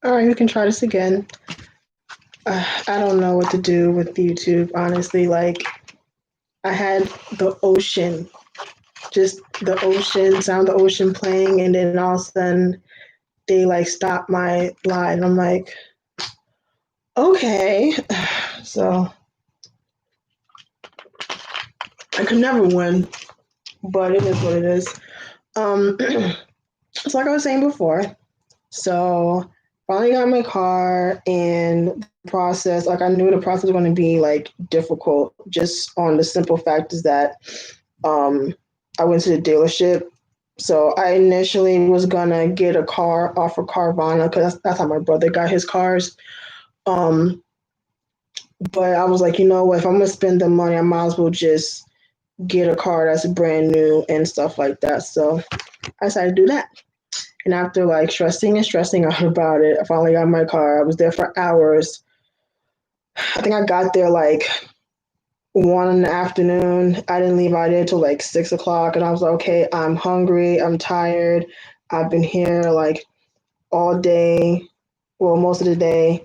All right, we can try this again. I don't know what to do with YouTube, honestly. Like, I had the ocean, just the ocean, sound of the ocean playing, and then all of a sudden they like stopped my line. I'm like, okay. So I could never win, but it is what it is. So like I was saying before, so finally got my car and the process, like I knew the process was going to be like difficult just on the simple fact is that um I went to the dealership. So I initially was gonna get a car off of Carvana because that's how my brother got his cars. Um, but I was like, you know what, if I'm gonna spend the money, I might as well just get a car that's brand new and stuff like that. So I decided to do that. And after like stressing and stressing out about it, I finally got my car. I was there for hours. I think I got there like 1 in the afternoon. I didn't leave out there till like 6 o'clock, and I was like, okay, I'm hungry. I'm tired. I've been here like all day, well, most of the day,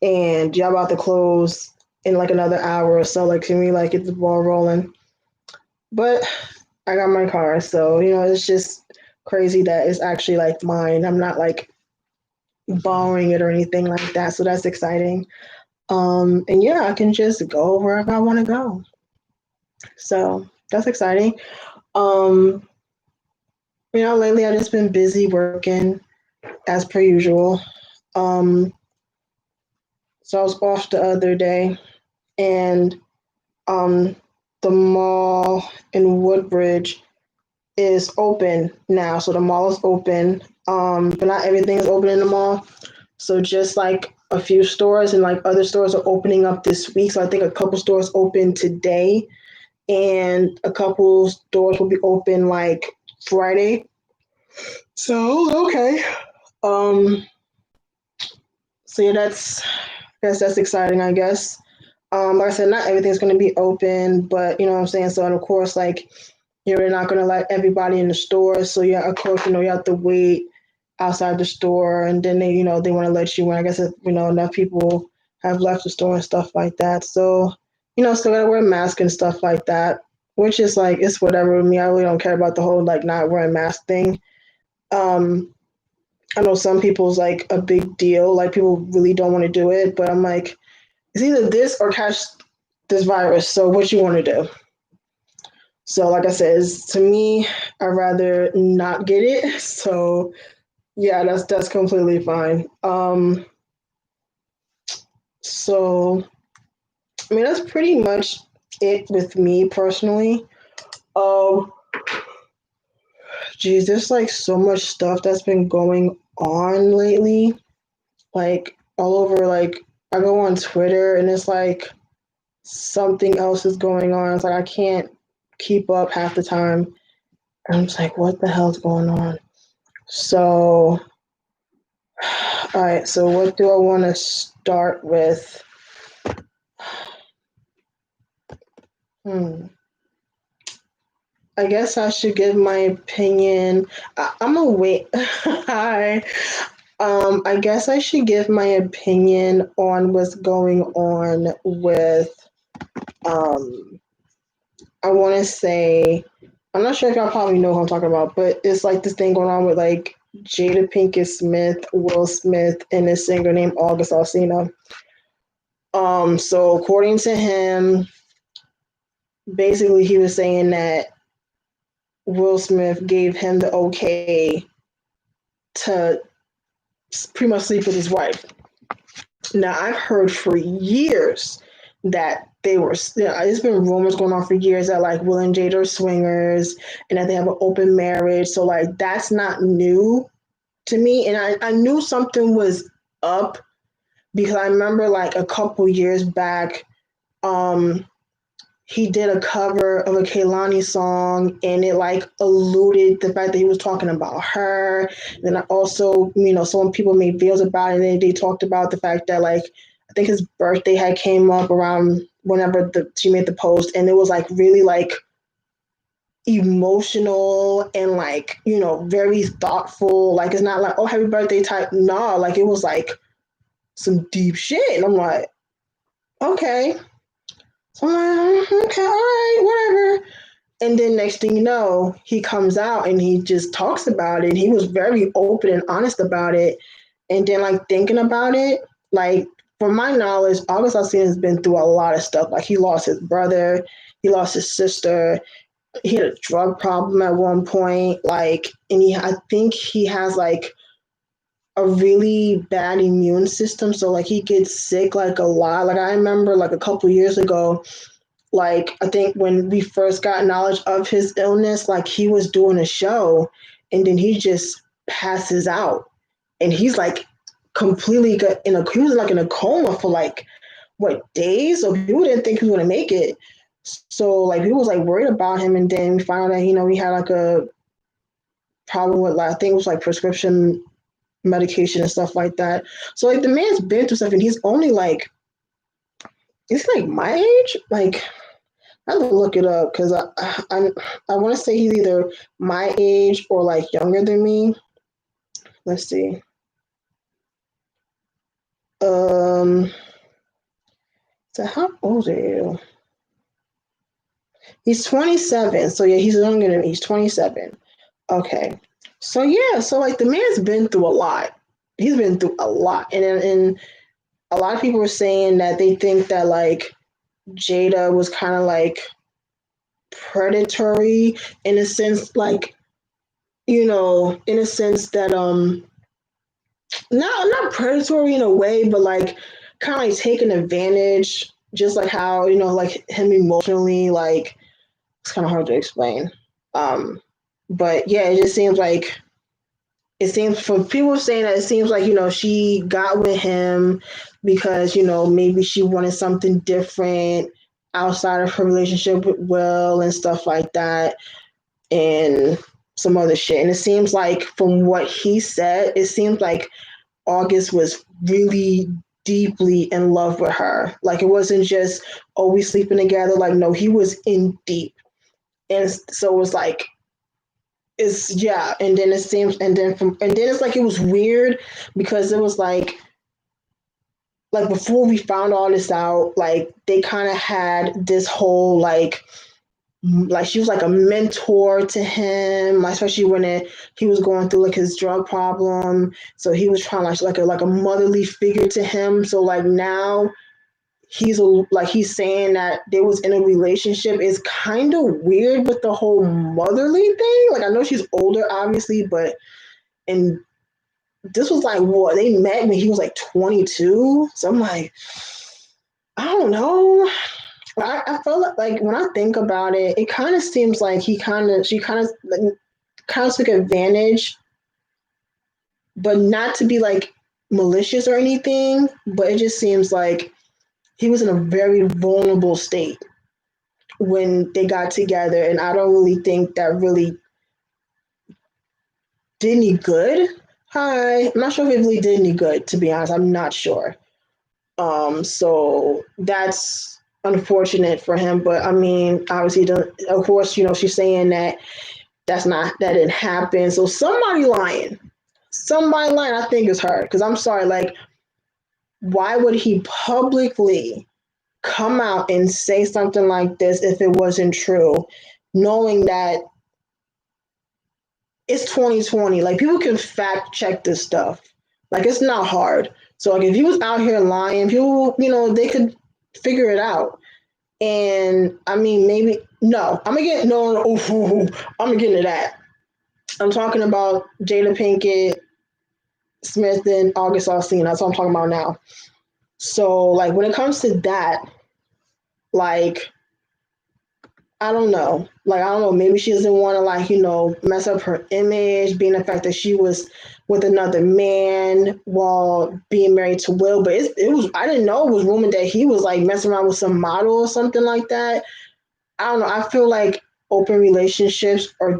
and y'all about to close in like another hour or so. Like, can we like get the ball rolling? But I got my car, so it's just crazy that it's actually like mine. I'm not like borrowing it or anything like that. So that's exciting. And yeah, I can just go wherever I want to go. So that's exciting. Um, lately I've just been busy working as per usual. Um, so I was off the other day, and um, the mall in Woodbridge is open now. So the mall is open, but not everything is open in the mall. So just like a few stores and like other stores are opening up this week. So I think a couple stores open today and a couple stores will be open like Friday. So okay. Um so yeah, that's exciting, I guess. Like I said, not everything's gonna be open, but you know what I'm saying? So and of course like they're not gonna let everybody in the store. So yeah, of course, you have to wait outside the store and then they want to let you in. I guess if, enough people have left the store and stuff like that. So, still gotta wear a mask and stuff like that. Which is like it's whatever with me. I really don't care about the whole like not wearing mask thing. Um I know some people's like a big deal. Like people really don't want to do it, but I'm like, it's either this or catch this virus. So what you want to do? So like I said, to me, I'd rather not get it. So yeah, that's completely fine. So I mean that's pretty much it with me personally. Um, geez, there's like so much stuff that's been going on lately. Like all over, like I go on Twitter and it's like something else is going on. It's like I can't keep up half the time. And I'm just like, what the hell's going on? So, all right. So, what do I want to start with? Hmm. I guess I should give my opinion. I'm gonna wait. Hi. I guess I should give my opinion on what's going on with. Um, I want to say, I'm not sure if y'all probably know who I'm talking about, but it's like this thing going on with like Jada Pinkett Smith, Will Smith, and this singer named August Alsina. So according to him, basically he was saying that Will Smith gave him the okay to pretty much sleep with his wife. Now, I've heard for years that they were, it's been rumors going on for years that like Will and Jada are swingers and that they have an open marriage. So, like, that's not new to me. And I knew something was up because I remember like a couple years back, um, he did a cover of a Kehlani song and it like alluded the fact that he was talking about her. And then I also, some people made videos about it and they talked about the fact that like I think his birthday had came up around whenever she made the post and it was like really like emotional and like, very thoughtful. Like it's not like, oh, happy birthday type. No, like it was like some deep shit. And I'm like, okay. So I'm like, okay, all right, whatever. And then next thing you know, he comes out and he just talks about it. He was very open and honest about it. And then like thinking about it, like from my knowledge, August Alsina has been through a lot of stuff. Like he lost his brother, he lost his sister, he had a drug problem at one point. Like, and I think he has like a really bad immune system. So like he gets sick like a lot. Like I remember like a couple years ago, like I think when we first got knowledge of his illness, like he was doing a show and then he just passes out and he's like completely he was like in a coma for like what, days. So people didn't think he was gonna make it. So like people was like worried about him, and then we found out he had like a problem with like I think it was like prescription medication and stuff like that. So like the man's been through stuff and he's like my age. Like I have to look it up because I want to say he's either my age or like younger than me. Let's see. So how old are you? He's 27. So yeah, he's younger than me. He's 27. Okay. So yeah, so like the man's been through a lot. He's been through a lot, and a lot of people are saying that they think that like Jada was kind of like predatory in a sense, like in a sense that not predatory in a way, but like kind of like taking advantage, just like how like him emotionally, like it's kind of hard to explain. But yeah, it just seems like it seems from people saying that it seems like she got with him because maybe she wanted something different outside of her relationship with Will and stuff like that, and some other shit. And it seems like from what he said, it seems like August was really deeply in love with her. Like it wasn't just, oh, we sleeping together. Like no, he was in deep. And so it was like it's yeah, and then it seems and then it's like it was weird because it was like before we found all this out, like they kind of had this whole like she was like a mentor to him, especially when he was going through like his drug problem. So he was trying like a motherly figure to him. So like now he's saying that they was in a relationship is kind of weird with the whole motherly thing. Like I know she's older, obviously, but and this was like what they met when he was like 22. So I'm like, I don't know. I felt like when I think about it, it kind of seems like she kind of took advantage, but not to be like malicious or anything. But it just seems like he was in a very vulnerable state when they got together, and I don't really think that really did any good. Hi, I'm not sure if it really did any good. To be honest, I'm not sure. So that's unfortunate for him. But I mean, obviously, of course, she's saying that that didn't happen. So somebody lying. I think is her. Because I'm sorry, like, why would he publicly come out and say something like this if it wasn't true, knowing that it's 2020? Like, people can fact check this stuff. Like, it's not hard. So, like, if he was out here lying, people, they could figure it out. And I mean, maybe no. I'm gonna get no. I'm gonna get into that. I'm talking about Jada Pinkett Smith and August Alsina. That's what I'm talking about now. So, like, when it comes to that, like, I don't know. Like, I don't know. Maybe she doesn't want to, like, mess up her image, being the fact that she was with another man while being married to Will. But it was, I didn't know it was rumored that he was, like, messing around with some model or something like that. I don't know. I feel like open relationships are,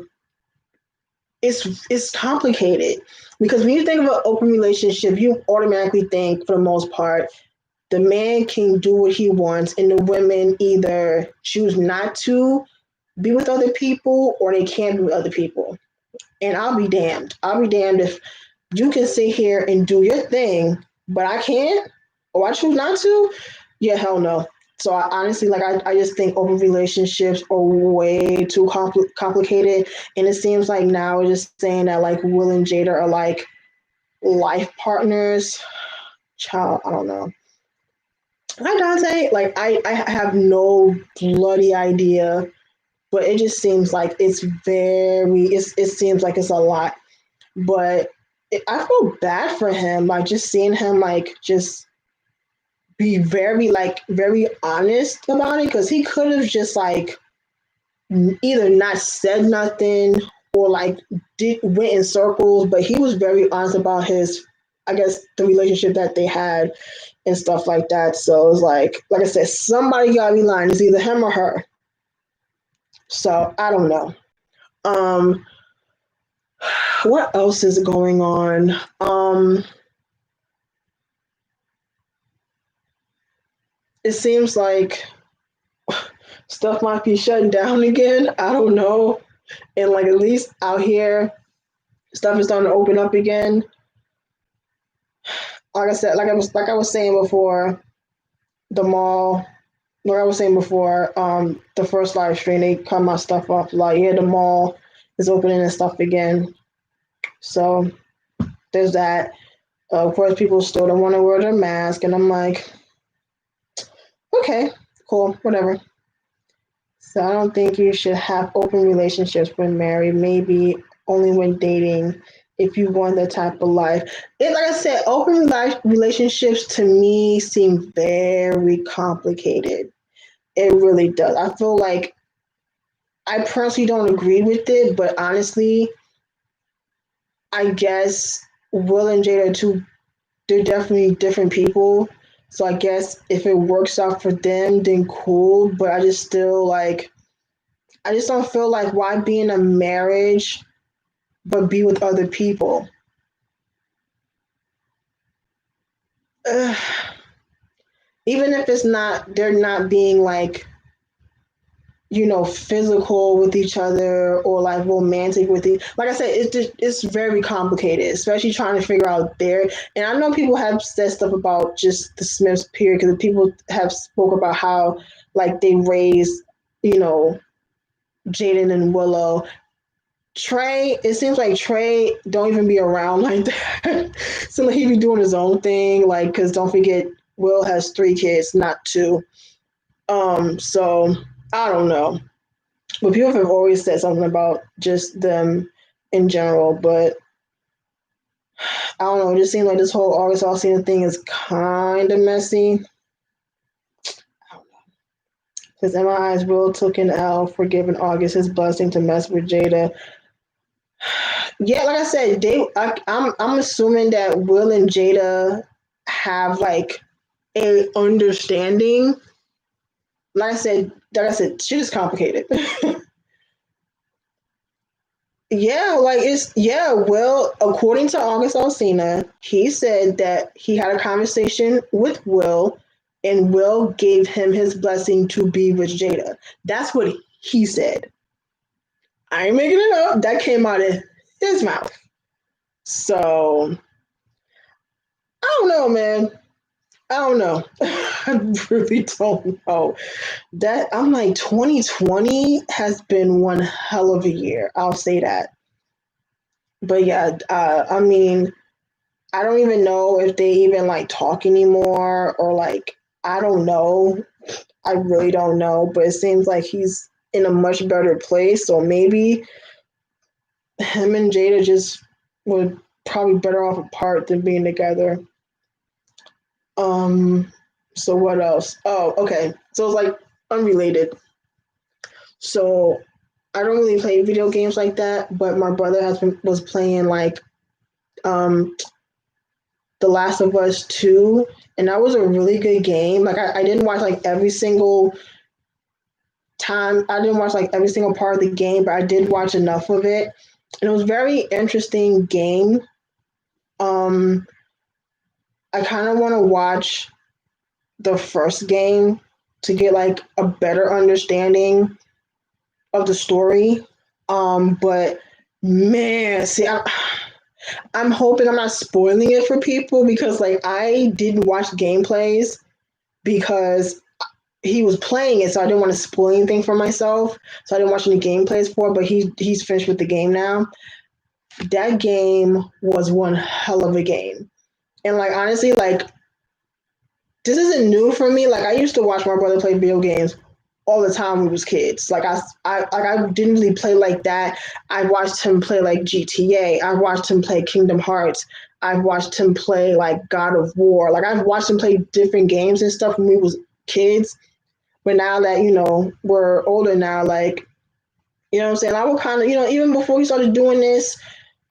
it's complicated because when you think of an open relationship, you automatically think, for the most part, the man can do what he wants, and the women either choose not to be with other people or they can't be with other people. And I'll be damned. I'll be damned if you can sit here and do your thing, but I can't, or I choose not to. Yeah, hell no. So I honestly, like, I just think open relationships are way too complicated. And it seems like now we're just saying that like Will and Jada are like life partners. Child, I don't know. Hi Dante. Like I have no bloody idea, but it just seems like it seems like it's a lot. But I feel bad for him, like just seeing him like just be very honest about it, because he could have just like either not said nothing or like went in circles, but he was very honest about his, I guess, the relationship that they had and stuff like that. So it was like I said, somebody gotta be lying. It's either him or her. So I don't know. Um, what else is going on? It seems like stuff might be shutting down again. I don't know. And like at least out here, stuff is starting to open up again. Like I said, like I was saying before, the mall. Like I was saying before, the first live stream, they cut my stuff off. Like, yeah, the mall is opening and stuff again. So there's that. Of course, people still don't want to wear their mask, and I'm like, okay, cool, whatever. So I don't think you should have open relationships when married. Maybe only when dating, if you want that type of life. Like I said, open relationships to me seem very complicated. It really does. I feel like I personally don't agree with it, but honestly, I guess Will and Jada are two. They're definitely different people. So I guess if it works out for them, then cool. But I just still like. I just don't feel like why be in a marriage but be with other people. Ugh. Even if it's not, they're not being like, physical with each other or like romantic with it. Like I said, it's very complicated, especially trying to figure out there. And I know people have said stuff about just the Smiths period, because people have spoke about how like they raised, you know, Jaden and Willow. Trey, it seems like Trey don't even be around like that. So like he be doing his own thing, like because don't forget Will has 3 kids, not two. So I don't know, but people have always said something about just them in general. But I don't know. It just seems like this whole August Alsina thing is kind of messy. Because in my eyes, Will took an L for giving August his blessing to mess with Jada. Yeah, like I said, I'm assuming that Will and Jada have like a understanding. Like I said, shit is complicated. Yeah, like it's yeah. Well, according to August Alsina, he said that he had a conversation with Will, and Will gave him his blessing to be with Jada. That's what he said. I ain't making it up. That came out of his mouth. So I don't know, man. I don't know. I really don't know. That I'm like 2020 has been one hell of a year. I'll say that. But yeah, I mean, I don't even know if they even like talk anymore or like I don't know. I really don't know. But it seems like he's in a much better place. So maybe him and Jada just would probably better off apart than being together. Um, so what else? Oh, okay. So it's like unrelated. So I don't really play video games like that, but my brother was playing like um The Last of Us 2, and that was a really good game. Like I didn't watch like every single time. I didn't watch like every single part of the game, but I did watch enough of it. And it was a very interesting game. Um I kind of want to watch the first game to get like a better understanding of the story. But man, see, I'm hoping I'm not spoiling it for people because like I didn't watch gameplays because he was playing it, so I didn't want to spoil anything for myself. So I didn't watch any gameplays for it, but he's finished with the game now. That game was one hell of a game. And like honestly, like this isn't new for me. Like I used to watch my brother play video games all the time when we was kids. I didn't really play like that. I watched him play like GTA. I watched him play Kingdom Hearts. I've watched him play like God of War. Like I've watched him play different games and stuff when we was kids. But now that, we're older now, like, you know what I'm saying? I would kind of, even before he started doing this,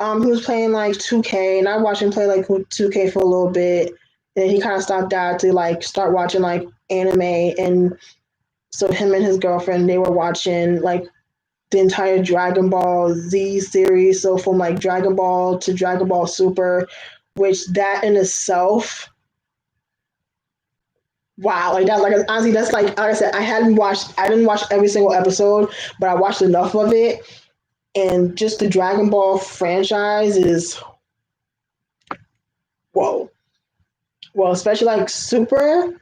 he was playing like 2K and I watched him play like 2K for a little bit. And he kind of stopped out to like start watching like anime. And so him and his girlfriend, they were watching like the entire Dragon Ball Z series. So from like Dragon Ball to Dragon Ball Super, which that in itself, wow, like that, like honestly, that's like I said, I didn't watch every single episode, but I watched enough of it. And just the Dragon Ball franchise is whoa. Well, especially like Super,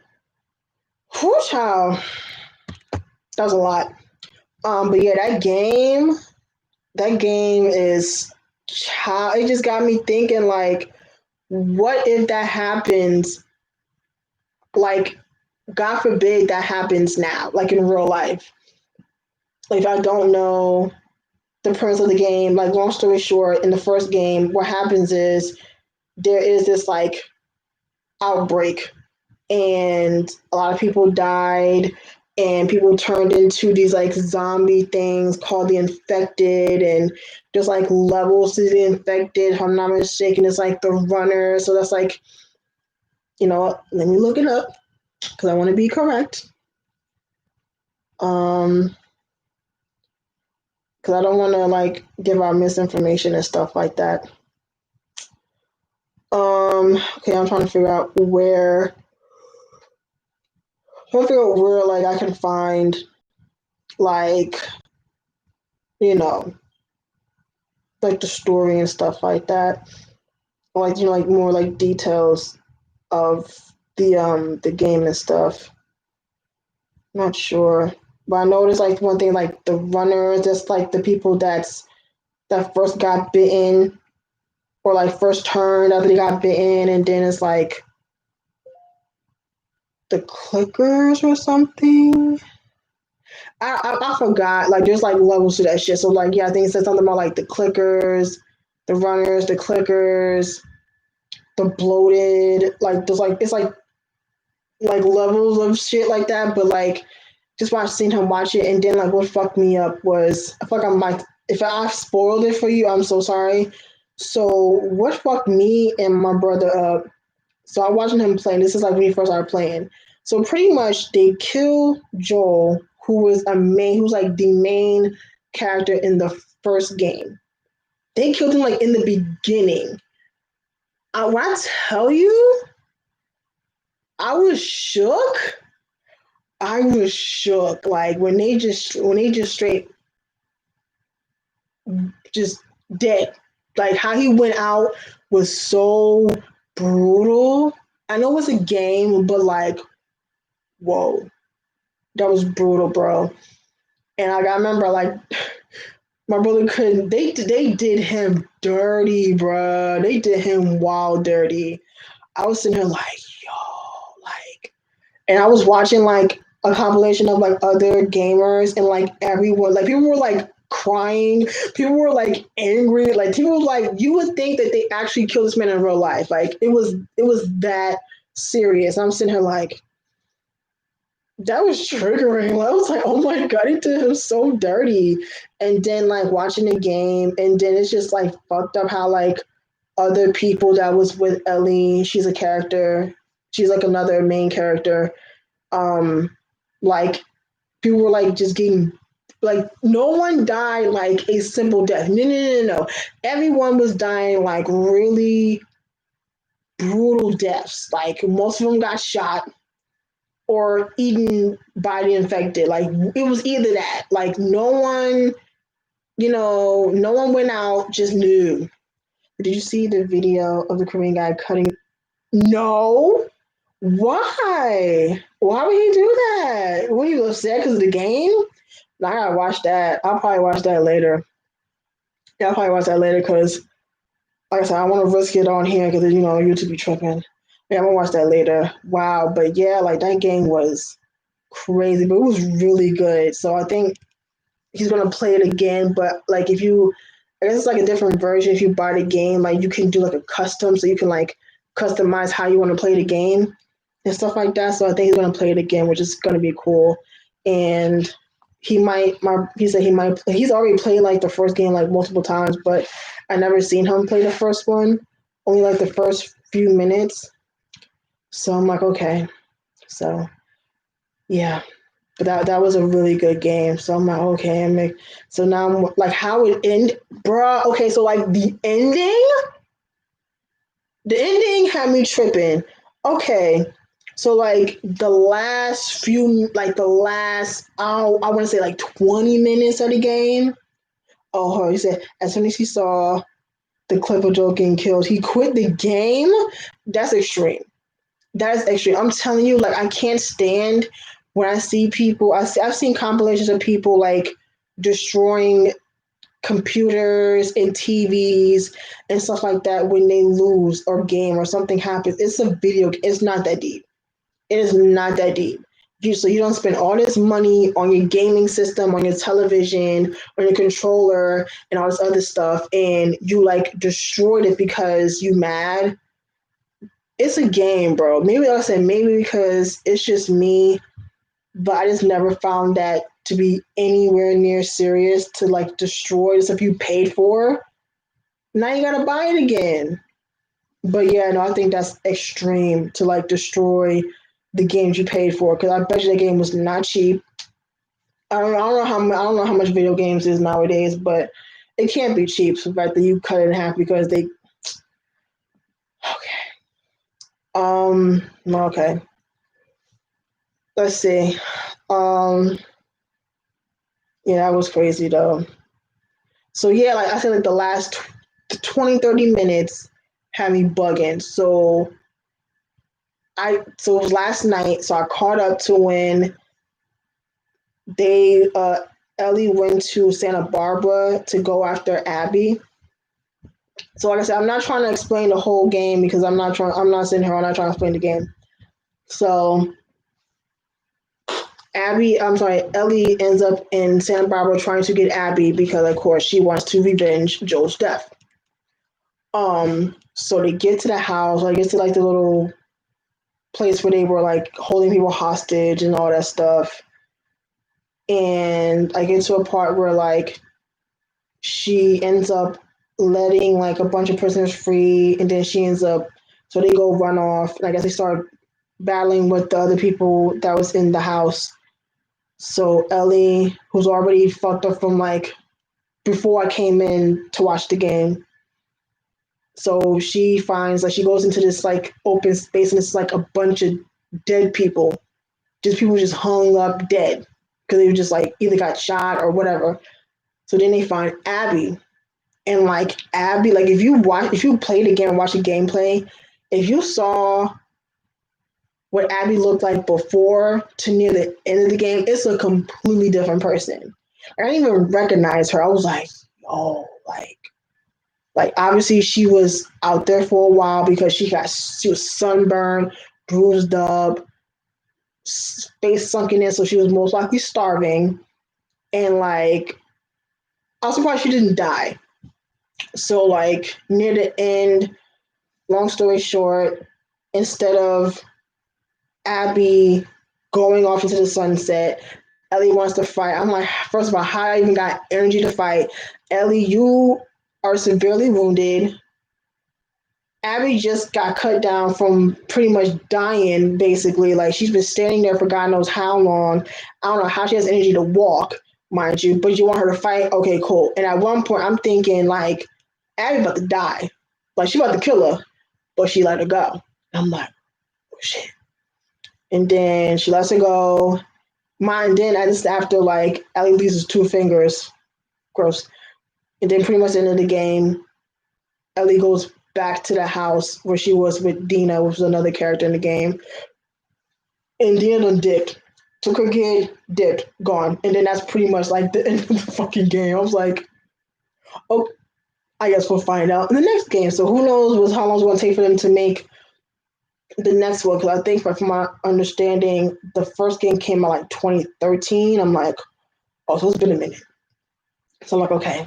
whoo child, that was a lot. But yeah, that game is child. It just got me thinking like, what if that happens? Like, God forbid that happens now, like in real life. Like, if I don't know the premise of the game, like long story short, in the first game, what happens is there is this like outbreak and a lot of people died and people turned into these like zombie things called the infected and there's like levels to the infected if I'm not mistaken it's like the runner so that's like let me look it up because I want to be correct because I don't want to like give out misinformation and stuff like that. Okay, I'm trying to figure out where like I can find like you know like the story and stuff like that, or like like more like details of the game and stuff. Not sure, but I noticed like one thing like the runners, just like the people that first got bitten or like first turned after they got bitten, and then it's like the clickers or something. I forgot. Like there's like levels to that shit. So like yeah, I think it said something about like the clickers, the runners, the clickers, the bloated. Like there's like it's like levels of shit like that. But like just watching him watch it, and then like what fucked me up was I feel like I'm like if I've spoiled it for you, I'm so sorry. So what fucked me and my brother up? So I watching him play. And this is like when he first started playing. So pretty much they kill Joel, who was like the main character in the first game. They killed him like in the beginning. When I tell you, I was shook. I was shook. Like when they just straight just dead. Like how he went out was so brutal. I know it's a game, but like, whoa, that was brutal, bro. And like, I remember like my brother couldn't. They did him dirty, bro. They did him wild dirty. I was sitting here like, yo, like, and I was watching like a compilation of like other gamers and like everyone, like people were like crying, people were like angry, like people were like you would think that they actually killed this man in real life. Like it was that serious. I'm sitting here like that was triggering. I was like, oh my god, he did him so dirty. And then like watching the game, and then it's just like fucked up how like other people that was with Ellie, she's a character, she's like another main character. Like people were like just getting like no one died like a simple death. No. Everyone was dying like really brutal deaths. Like most of them got shot. or eaten by the infected. Like it was either that. Like no one, no one went out, just knew. Did you see the video of the Korean guy cutting? No. Why? Why would he do that? Were you upset because of the game? No, I gotta watch that. I'll probably watch that later. Yeah, I'll probably watch that later because, like I said, I want to risk it on here because YouTube be tripping. Yeah, I'm gonna watch that later. Wow, but yeah, like that game was crazy, but it was really good. So I think he's gonna play it again. But like I guess it's like a different version. If you buy the game, like you can do like a custom, so you can like customize how you want to play the game and stuff like that. So I think he's gonna play it again, which is gonna be cool. And he said he's already played like the first game like multiple times, but I never seen him play the first one. Only like the first few minutes. So I'm like, okay. So yeah. But that was a really good game. So I'm like, okay, so now I'm like, how it end, bruh. Okay, so like the ending had me tripping. Okay, so like the last, I want to say like 20 minutes of the game. Oh, he said as soon as he saw the clip of Joe getting killed, he quit the game. That's extreme. That's extreme. I'm telling you, like I can't stand when I see people. I've seen compilations of people like destroying computers and TVs and stuff like that when they lose or game or something happens. It's a video. It's not that deep. It is not that deep. So you don't spend all this money on your gaming system, on your television, on your controller, and all this other stuff, and you like destroyed it because you mad. It's a game, bro. Maybe like I said, maybe because it's just me, but I just never found that to be anywhere near serious to like destroy the stuff you paid for. Now you gotta buy it again. But yeah, no, I think that's extreme to like destroy the games you paid for because I bet you that game was not cheap. I don't know how much video games is nowadays, but it can't be cheap. So the fact that you cut it in half because they okay. Okay. Let's see. Um yeah, that was crazy though. So yeah, like I said, like the last 20, 30 minutes had me bugging. So it was last night, so I caught up to when they Ellie went to Santa Barbara to go after Abby. So like I said, I'm not trying to explain the whole game because I'm not sitting here, I'm not trying to explain the game. So Ellie ends up in Santa Barbara trying to get Abby because of course she wants to revenge Joel's death. So they get to the house, I get to like the little place where they were like holding people hostage and all that stuff. And I get to a part where like she ends up letting like a bunch of prisoners free, and then she ends up so they go run off. And I guess they start battling with the other people that was in the house. So Ellie, who's already fucked up from like before I came in to watch the game, so she finds like she goes into this like open space and it's like a bunch of dead people, just people just hung up dead because they were just like either got shot or whatever. So then they find Abby, and like Abby, like if you played the game and watched the gameplay, if you saw what Abby looked like before to near the end of the game, it's a completely different person. I didn't even recognize her. I was like, oh, like obviously she was out there for a while because she was sunburned, bruised up, face sunken in, so she was most likely starving. And like I was surprised she didn't die. So like near the end, long story short, instead of Abby going off into the sunset, Ellie wants to fight. I'm like, first of all, how I even got energy to fight? Ellie, you are severely wounded. Abby just got cut down from pretty much dying, basically. Like she's been standing there for God knows how long. I don't know how she has energy to walk, mind you, but you want her to fight? Okay, cool. And at one point, I'm thinking like, Abby about to die, like she about to kill her, but she let her go. I'm like, oh shit. and then she lets it go. Mine then I just after like Ellie loses two fingers. Gross. And then pretty much the end of the game, Ellie goes back to the house where she was with Dina, which was another character in the game. And Dina done dipped. Took her kid, dipped, gone. And then that's pretty much like the end of the fucking game. I was like, oh, I guess we'll find out in the next game. So who knows how long it's going to take for them to make the next one? Because I think, from my understanding, the first game came out like 2013. I'm like, oh, so it's been a minute. So I'm like, okay.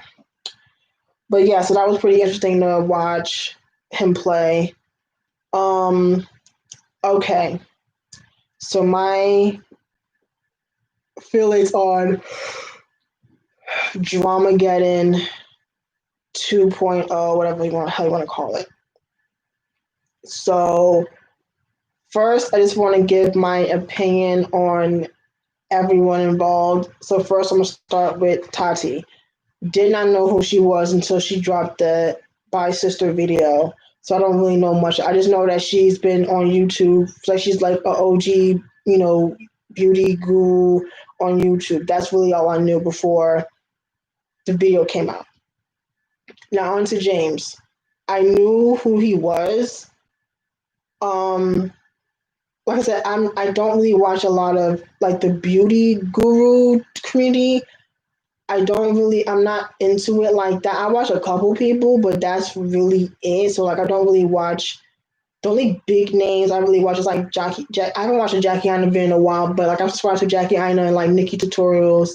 But yeah, so that was pretty interesting to watch him play. Okay. So my feelings on Dramageddon 2.0, whatever how you want to call it. So first, I just want to give my opinion on everyone involved. So first, I'm gonna start with Tati. Did not know who she was until she dropped the Bye Sister video. So I don't really know much. I just know that she's been on YouTube. Like she's like an OG, beauty guru on YouTube. That's really all I knew before the video came out. Now on to James. I knew who he was. Like I said, I don't really watch a lot of like the beauty guru community. I'm not into it like that. I watch a couple people, but that's really it. So like I don't really watch the only big names I really watch is like I haven't watched a Jackie Aina video in a while, but like I've subscribed to Jackie Aina and like Nikki Tutorials.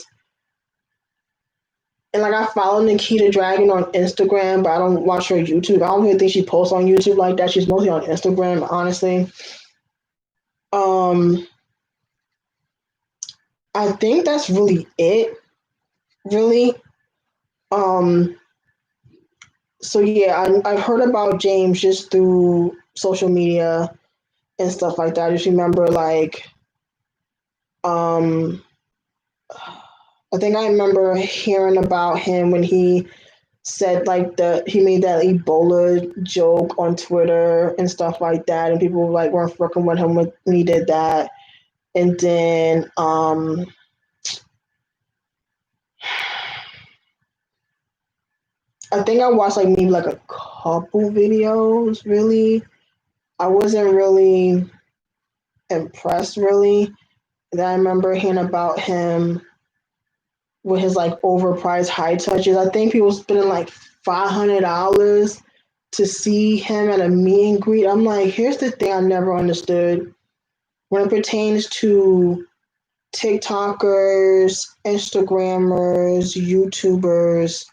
And like I follow Nikita Dragon on Instagram, but I don't watch her YouTube. I don't really think she posts on YouTube like that. She's mostly on Instagram, honestly. I think that's really it. Really. So yeah, I've heard about James just through social media and stuff like that. I just remember like I think I remember hearing about him when he said like he made that Ebola joke on Twitter and stuff like that, and people like weren't fucking with him when he did that. And then I think I watched like maybe like a couple videos. Really, I wasn't really impressed. Really, and I remember hearing about him with his like overpriced high touches. I think people spending like $500 to see him at a meet and greet. I'm like, here's the thing I never understood when it pertains to TikTokers, Instagrammers, YouTubers.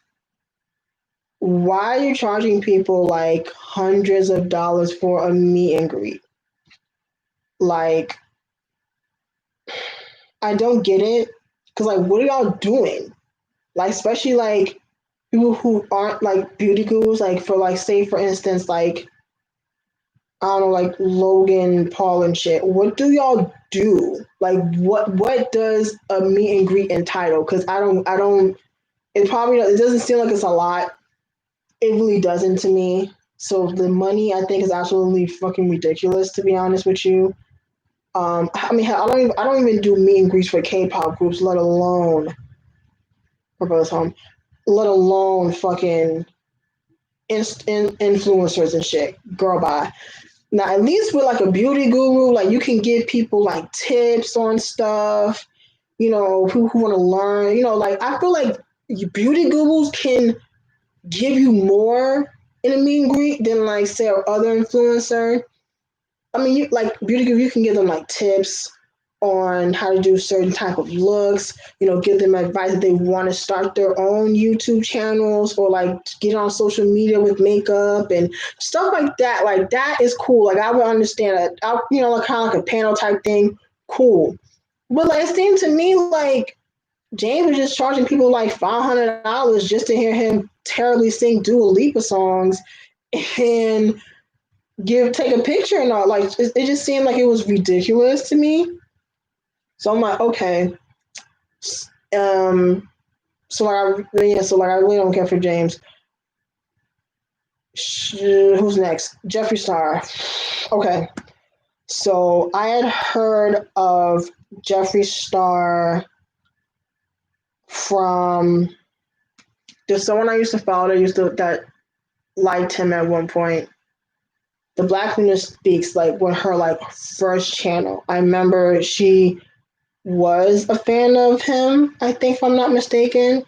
Why are you charging people like hundreds of dollars for a meet and greet? Like, I don't get it. Cause like, what are y'all doing? Like, especially like people who aren't like beauty gurus, like for like say for instance, like I don't know, like Logan Paul and shit. What do y'all do? Like what does a meet and greet entitle? Because I don't it doesn't seem like it's a lot. It really doesn't to me. So the money I think is absolutely fucking ridiculous, to be honest with you. I mean, I don't even do meet and greets for K-pop groups, let alone for Brothers Home, let alone fucking influencers and shit. Girl, bye. Now, at least with like a beauty guru, like you can give people like tips on stuff, who want to learn. Like I feel like beauty gurus can give you more in a meet and greet than like say other influencer. I mean, like beauty guru, you can give them like tips on how to do certain type of looks, give them advice if they want to start their own YouTube channels or like get on social media with makeup and stuff like that. Like that is cool. Like I would understand that, like kind of like a panel type thing. Cool. But like it seemed to me like James was just charging people like $500 just to hear him terribly sing Dua Lipa songs and take a picture and all. Like it just seemed like it was ridiculous to me. So I'm like, okay. So like I really don't care for James. Who's next? Jeffree Star. Okay. So I had heard of Jeffree Star from there's someone I used to follow that liked him at one point. The Black Window Speaks, like when her like first channel. I remember she was a fan of him, I think if I'm not mistaken.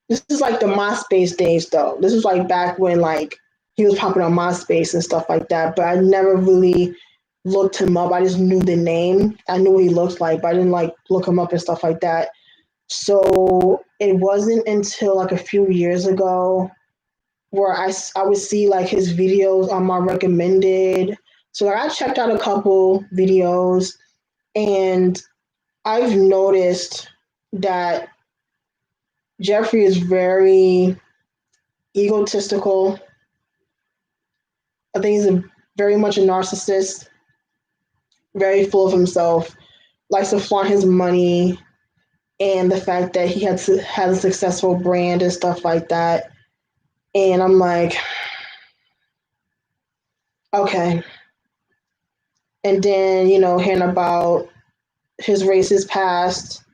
This is like the MySpace days though. This was like back when like he was popping on MySpace and stuff like that. But I never really looked him up. I just knew the name. I knew what he looked like, but I didn't like look him up and stuff like that. So it wasn't until like a few years ago where I would see like his videos on my recommended. So like, I checked out a couple videos and I've noticed that Jeffree is very egotistical. I think he's very much a narcissist, very full of himself, likes to flaunt his money and the fact that he had a successful brand and stuff like that. And I'm like, okay. And then, hearing about his racist past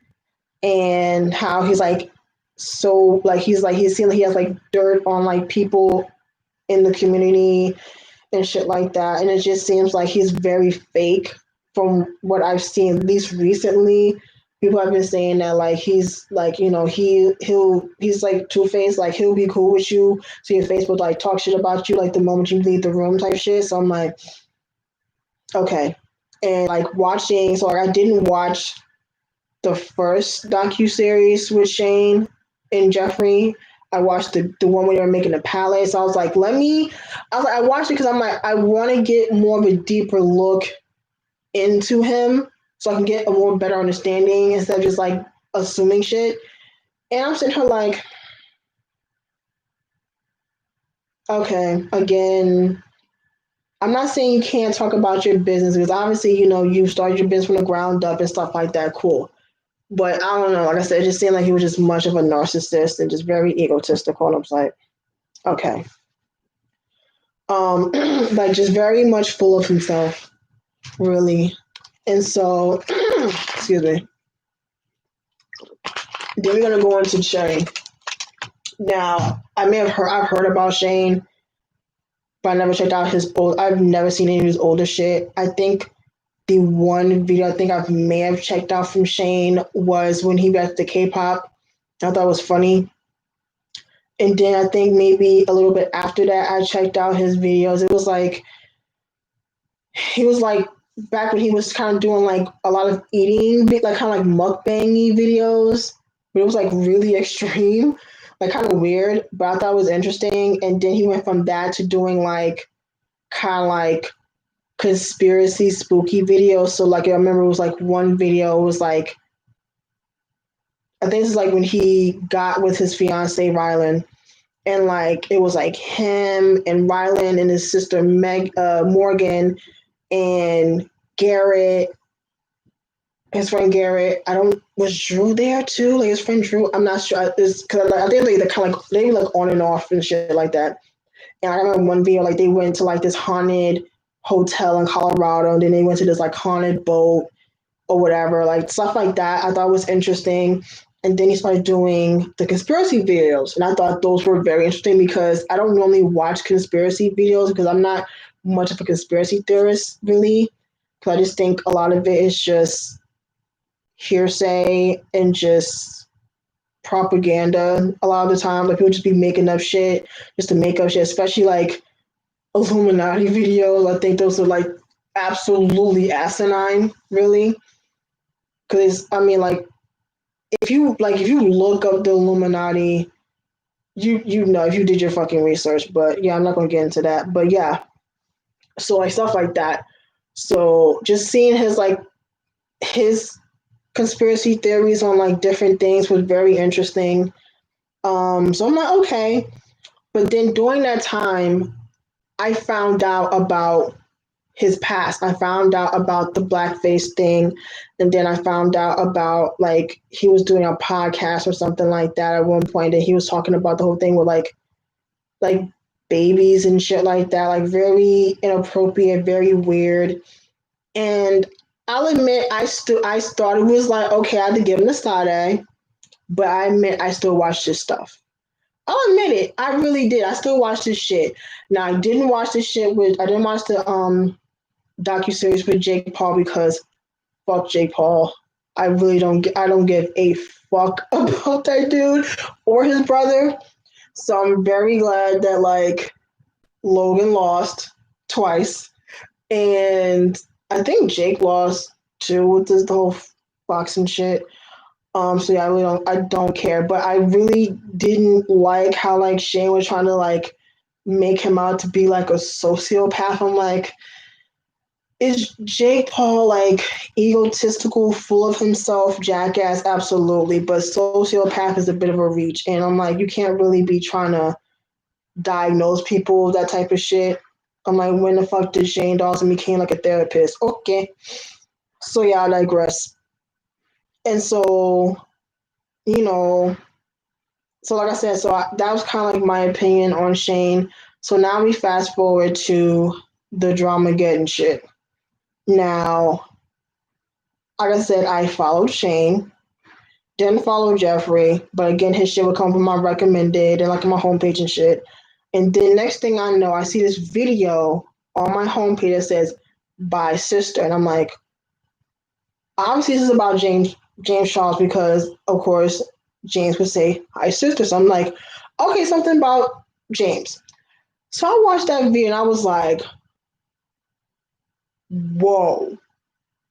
and how he's like so like he's seen he has like dirt on like people in the community and shit like that. And it just seems like he's very fake from what I've seen, at least recently. People have been saying that like he's like, he's like two-faced, like he'll be cool with you. So your face would like talk shit about you like the moment you leave the room type shit. So I'm like, okay. And like watching, so like I didn't watch the first docu-series with Shane and Jeffree. I watched the one where they were making the palace. I was like, I watched it because I'm like, I want to get more of a deeper look into him so I can get a more better understanding instead of just like assuming shit. And I'm sitting here like, okay, again, I'm not saying you can't talk about your business because obviously, you started your business from the ground up and stuff like that. Cool. But I don't know. Like I said, it just seemed like he was just much of a narcissist and just very egotistical. And I was like, okay. Like just very much full of himself, really. And so, excuse me. Then we're gonna go into Shane. Now, I've heard about Shane, but I never checked out his old. I've never seen any of his older shit. I think the one video I think I may have checked out from Shane was when he got the K-pop. I thought it was funny. And then I think maybe a little bit after that, I checked out his videos. It was like, he was like, back when he was kind of doing like a lot of eating, like kind of like mukbangy videos, but it was like really extreme, like kind of weird, but I thought it was interesting. And then he went from that to doing like kind of like conspiracy spooky videos. So like I remember it was like one video was like, I think this is like when he got with his fiance Rylan, and like it was like him and Rylan and his sister Morgan and Garrett, his friend Garrett. I don't was Drew there too, like his friend Drew. I'm not sure. It's because I think they kind of like they were like on and off and shit like that. And I remember one video like they went to like this haunted hotel in Colorado, and then they went to this like haunted boat or whatever, like stuff like that. I thought was interesting. And then he started doing the conspiracy videos. And I thought those were very interesting because I don't normally watch conspiracy videos because I'm not much of a conspiracy theorist, really. Because I just think a lot of it is just hearsay and just propaganda a lot of the time. Like people just be making up shit just to make up shit, especially like Illuminati videos. I think those are like absolutely asinine, really. Because I mean, like if you look up the Illuminati, you know if you did your fucking research. But yeah, I'm not gonna get into that. But yeah, so like stuff like that. So just seeing his conspiracy theories on like different things was very interesting. So I'm like, okay. But then during that time, I found out about his past. I found out about the blackface thing, and then I found out about like he was doing a podcast or something like that at one point, and he was talking about the whole thing with like babies and shit like that, like very inappropriate, very weird. And I'll admit, I started was like, okay, I had to give him a side eye, but I admit I still watch this stuff. I'll admit it, I really did. I still watch this shit. Now I didn't watch the docu series with Jake Paul because fuck Jake Paul. I don't give a fuck about that dude or his brother. So I'm very glad that like Logan lost twice, and I think Jake lost too with this the whole boxing shit. So yeah, I don't care, but I really didn't like how like Shane was trying to like make him out to be like a sociopath. I'm like, is Jake Paul like egotistical, full of himself, jackass? Absolutely, but sociopath is a bit of a reach, and I'm like, you can't really be trying to diagnose people with that type of shit. I'm like, when the fuck did Shane Dawson became like a therapist? Okay, so yeah, I digress. And so, you know, so like I said, that was kind of like my opinion on Shane. So now we fast forward to the drama getting shit. Now, like I said, I followed Shane, didn't follow Jeffree, but again, his shit would come from my recommended and like my homepage and shit. And then next thing I know, I see this video on my homepage that says "by sister," and I'm like, obviously this is about James Charles because of course James would say hi sister. So I'm like, okay, something about James. So I watched that video and I was like, whoa,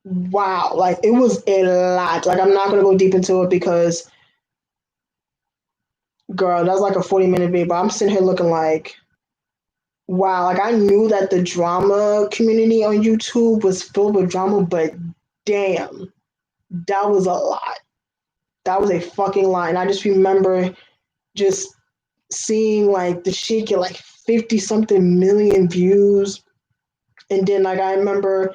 wow, like it was a lot. Like I'm not gonna go deep into it because girl, that's like a 40-minute video, but I'm sitting here looking like, wow, like I knew that the drama community on YouTube was filled with drama, but damn, that was a lot. That was a fucking lot. And I just remember just seeing like the shit get like 50 something million views. And then like I remember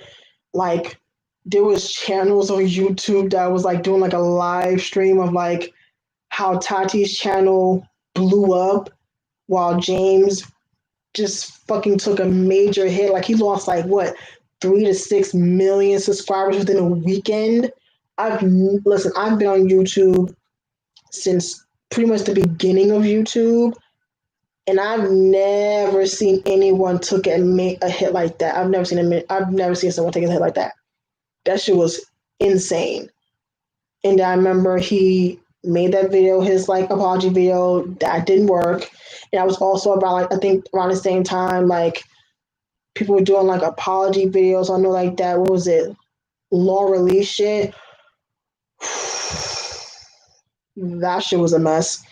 like there was channels on YouTube that was like doing like a live stream of like how Tati's channel blew up while James just fucking took a major hit. Like he lost like what 3 to 6 million subscribers within a weekend. I've listen. I've been on YouTube since pretty much the beginning of YouTube, and I've never seen anyone took and make a hit like that. I've never seen someone take a hit like that. That shit was insane. And I remember he made that video, his like apology video, that didn't work. And I was also about like I think around the same time like people were doing like apology videos. I know like that. What was it? Law release shit. That shit was a mess.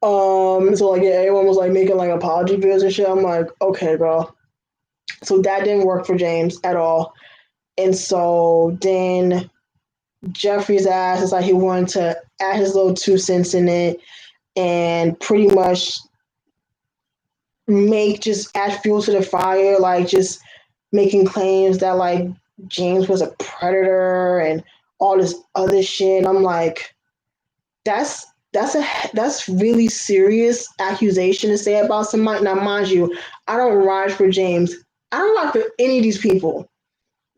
So like yeah, everyone was like making like apology videos and shit. I'm like, okay, girl. So that didn't work for James at all. And so then Jeffree's ass is like he wanted to add his little 2 cents in it and pretty much make just add fuel to the fire, like just making claims that like James was a predator and all this other shit. I'm like, that's that's really serious accusation to say about somebody. Now, mind you, I don't ride for James. I don't ride for any of these people.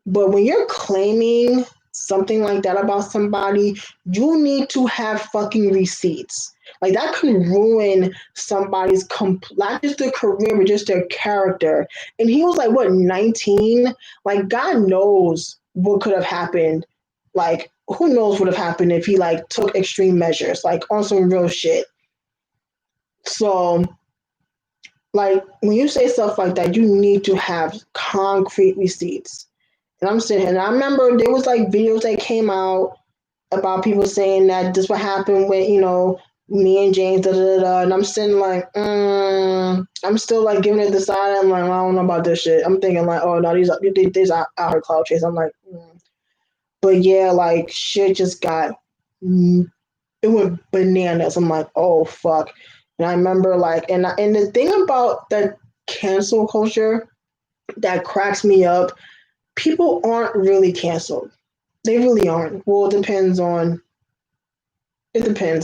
But when you're claiming something like that about somebody, you need to have fucking receipts. Like that could ruin somebody's not just their career, but just their character. And he was like, what, 19? Like God knows what could have happened. Like who knows what would have happened if he like took extreme measures, like on some real shit. So like when you say stuff like that, you need to have concrete receipts. And I'm sitting here, and I remember there was like videos that came out about people saying that this would happen with, me and James, da da da. And I'm sitting like, I'm still like giving it the side. I'm like, I don't know about this shit. I'm thinking like, oh no, these are out here cloud chase. I'm like, but yeah, like shit just got, it went bananas. I'm like, oh fuck. And I remember like, and the thing about that cancel culture that cracks me up, people aren't really canceled. They really aren't. Well, it depends,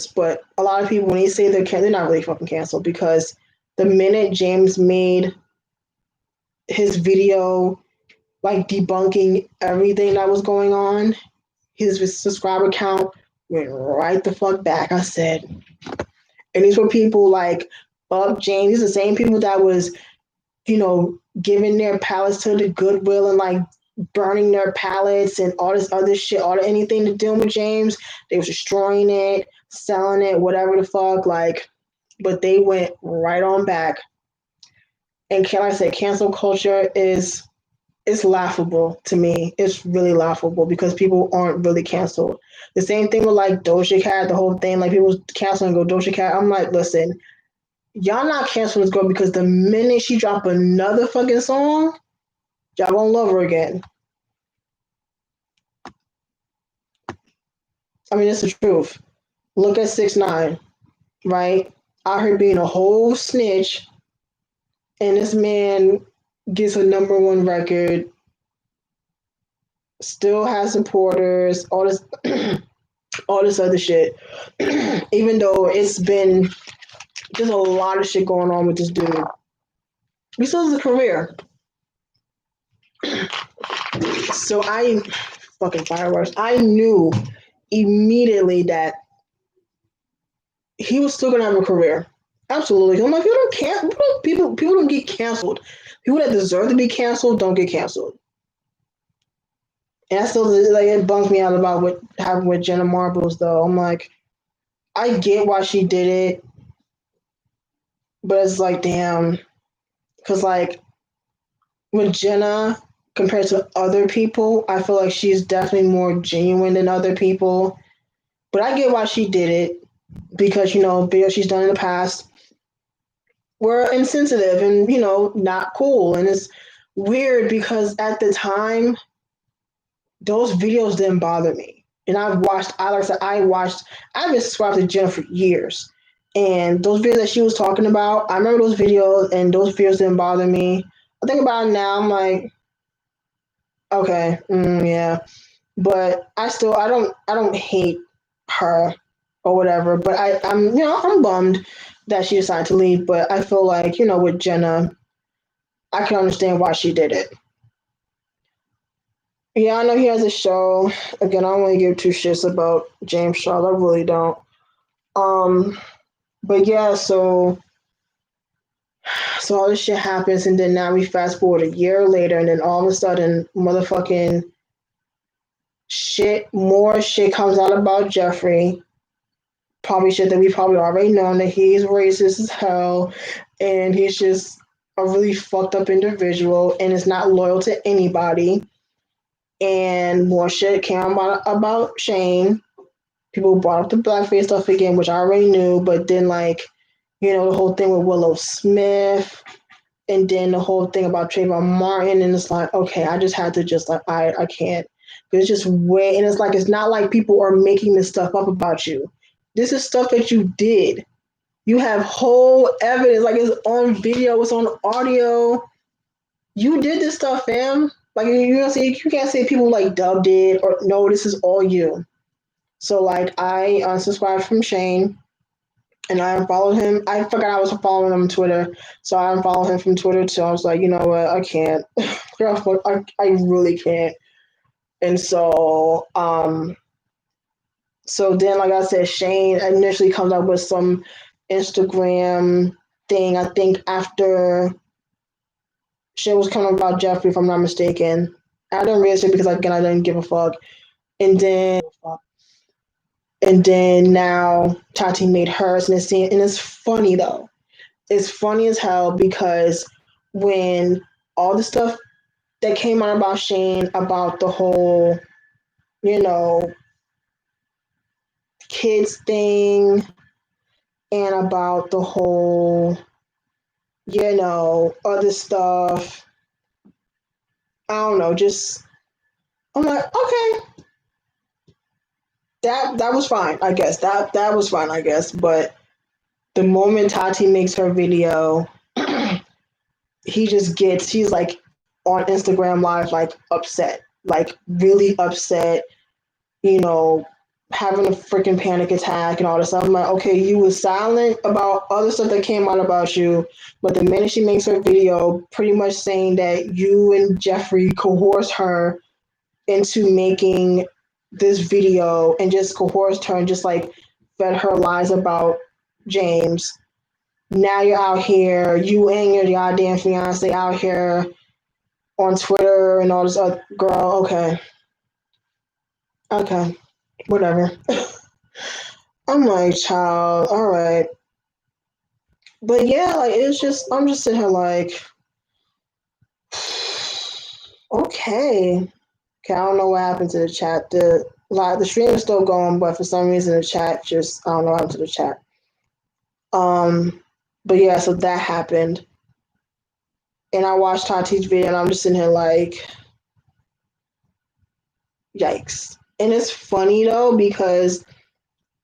but a lot of people, when they say they're not really fucking canceled because the minute James made his video like debunking everything that was going on, his subscriber count went right the fuck back. I said, and these were people like Bob James. These are the same people that was, giving their pallets to the Goodwill and like burning their pallets and all this other shit, all the, anything to do with James. They was destroying it, selling it, whatever the fuck. Like, but they went right on back. And can I say, cancel culture is it's laughable to me. It's really laughable because people aren't really canceled. The same thing with like Doja Cat, the whole thing, like people canceling go Doja Cat. I'm like, listen, y'all not canceling this girl because the minute she drop another fucking song, y'all won't love her again. I mean, it's the truth. Look at 6ix9ine, right? Out here being a whole snitch, and this man gets a number one record, still has supporters, all this, all this other shit. Even though it's been there's a lot of shit going on with this dude. He still has a career. So I fucking fireworks. I knew immediately that he was still gonna have a career. Absolutely. I'm like, people don't get canceled. People that deserve to be canceled don't get canceled. And that still like it bums me out about what happened with Jenna Marbles though. I'm like, I get why she did it, but it's like damn, because like with Jenna compared to other people, I feel like she's definitely more genuine than other people. But I get why she did it because videos she's done in the past were insensitive and not cool, and it's weird because at the time those videos didn't bother me. And I've been subscribed to Jenna for years. And those videos that she was talking about, I remember those videos and those videos didn't bother me. I think about it now, I'm like, okay, yeah. But I don't hate her or whatever. But I'm bummed that she decided to leave. But I feel like, with Jenna, I can understand why she did it. Yeah, I know he has a show. Again, I don't want to give two shits about James Charles. I really don't. Um, but yeah, so all this shit happens, and then now we fast forward a year later, and then all of a sudden, motherfucking more shit comes out about Jeffree. Probably shit that we probably already known that he's racist as hell, and he's just a really fucked up individual, and is not loyal to anybody. And more shit came about Shane. People brought up the blackface stuff again, which I already knew, but then the whole thing with Willow Smith, and then the whole thing about Trayvon Martin, and it's like, okay, I just had to just like I can't. It's just way, and it's like it's not like people are making this stuff up about you. This is stuff that you did. You have whole evidence, like it's on video, it's on audio. You did this stuff, fam. Like you can't say people like dubbed it or no, this is all you. So like I unsubscribed from Shane and I unfollowed him. I forgot I was following him on Twitter, so I unfollowed him from Twitter too. I was like, you know what, I can't. I really can't. And so then like I said, Shane initially comes up with some Instagram thing. I think after shit was coming about Jeffree, if I'm not mistaken. I didn't read it because again I didn't give a fuck. And then now Tati made hers, and it's funny though. It's funny as hell because when all the stuff that came out about Shane about the whole, you know, kids thing and about the whole, other stuff. I don't know, just I'm like, okay, that was fine, I guess. That was fine, I guess. But the moment Tati makes her video, he's like on Instagram Live, like upset, like really upset, you know, having a freaking panic attack and all this stuff. I'm like, okay, you was silent about other stuff that came out about you, but the minute she makes her video pretty much saying that you and Jeffrey coerced her into making this video and just coerced her and just like fed her lies about James. Now you're out here, you and your goddamn fiance out here on Twitter and all this other girl. Okay. Okay. Whatever. I'm like, child, all right. But yeah, like it's just I'm just sitting here like, okay. Okay, I don't know what happened to the chat. The stream is still going, but for some reason the chat just I don't know what happened to the chat. But yeah, so that happened. And I watched Tati's video and I'm just sitting here like, yikes. And it's funny though, because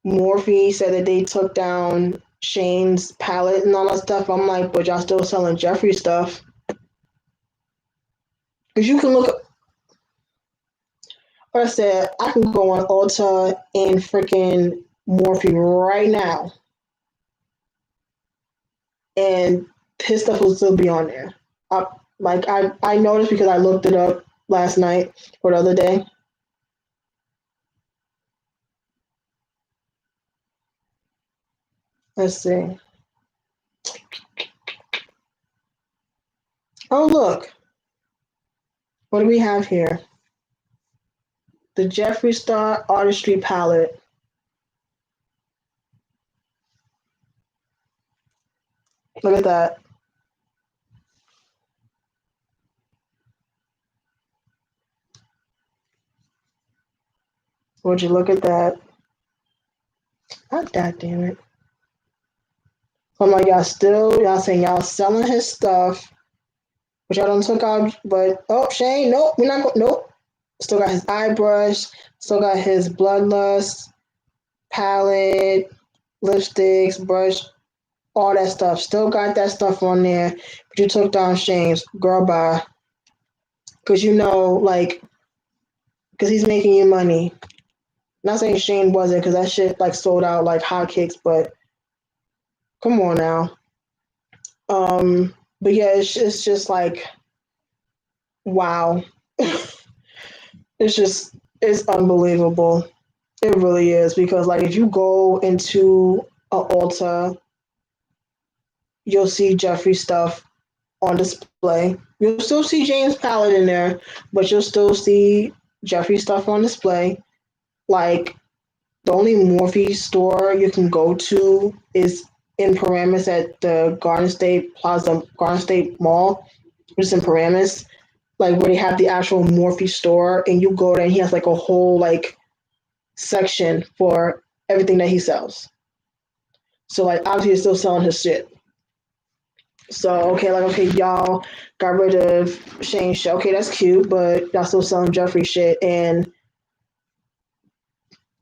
Morphe said that they took down Shane's palette and all that stuff. I'm like, but y'all still selling Jeffree stuff. Because you can look, like I said, I can go on Ulta and freaking Morphe right now. And his stuff will still be on there. I noticed because I looked it up last night or the other day. Let's see. Oh, look. What do we have here? The Jeffree Star Artistry Palette. Look at that. Would you look at that? Not that, damn it. So I'm like, y'all saying y'all selling his stuff, which I don't took out, but oh, Shane, nope, we're not going, nope. Still got his eye brush, still got his Bloodlust palette, lipsticks, brush, all that stuff. Still got that stuff on there, but you took down Shane's. Girl, bye. Because you know, like, because he's making you money. Not saying Shane wasn't, because that shit, like, sold out like hotcakes, but come on now. But yeah, it's just like, wow. It's unbelievable. It really is, because like if you go into a Ulta, you'll see Jeffree stuff on display. You'll still see James palette in there, but you'll still see Jeffree stuff on display. Like the only Morphe store you can go to is in Paramus at the Garden State Plaza, Garden State Mall, which is in Paramus, like where they have the actual Morphe store, and you go there and he has like a whole like section for everything that he sells. So like obviously he's still selling his shit. So okay, y'all got rid of Shane shit. Okay, that's cute, but y'all still selling Jeffree shit, and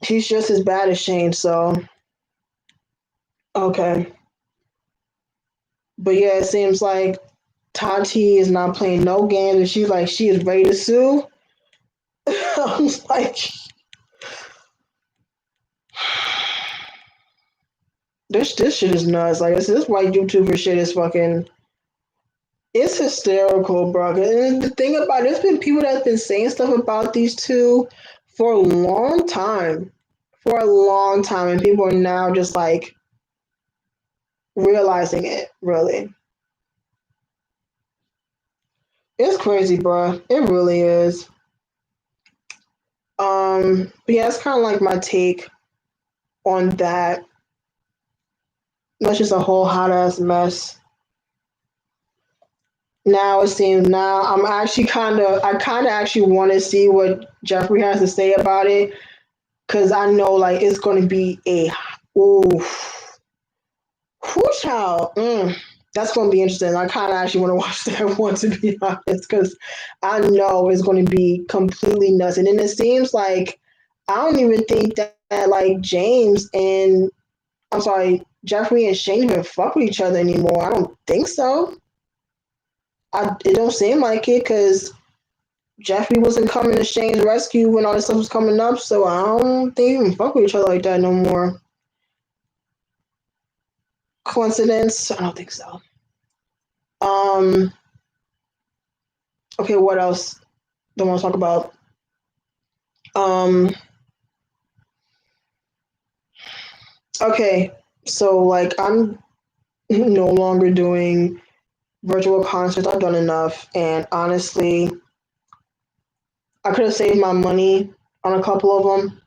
he's just as bad as Shane. So okay, but yeah, it seems like Tati is not playing no games, and she's like she is ready to sue. I'm like, this shit is nuts. Like this white YouTuber shit is fucking. It's hysterical, bro. And the thing about it, there's been people that have been saying stuff about these two for a long time. For a long time. And people are now just like realizing it, really. It's crazy, bro. It really is. But yeah, it's kind of like my take on that. That's just a whole hot ass mess. Now it seems I'm actually I kind of actually want to see what Jeffree has to say about it, because I know like it's going to be a oof, child. That's going to be interesting. I kind of actually want to watch that one, to be honest, because I know it's going to be completely nuts. And then it seems like I don't even think that like James and I'm sorry, Jeffree and Shane even fuck with each other anymore. I don't think so. It don't seem like it, because Jeffrey wasn't coming to Shane's rescue when all this stuff was coming up, so I don't think they even fuck with each other like that no more. Coincidence? I don't think so. Um. Okay, what else do I want to talk about? Um. Okay, so like I'm no longer doing virtual concerts. I've done enough, and honestly, I could have saved my money on a couple of them.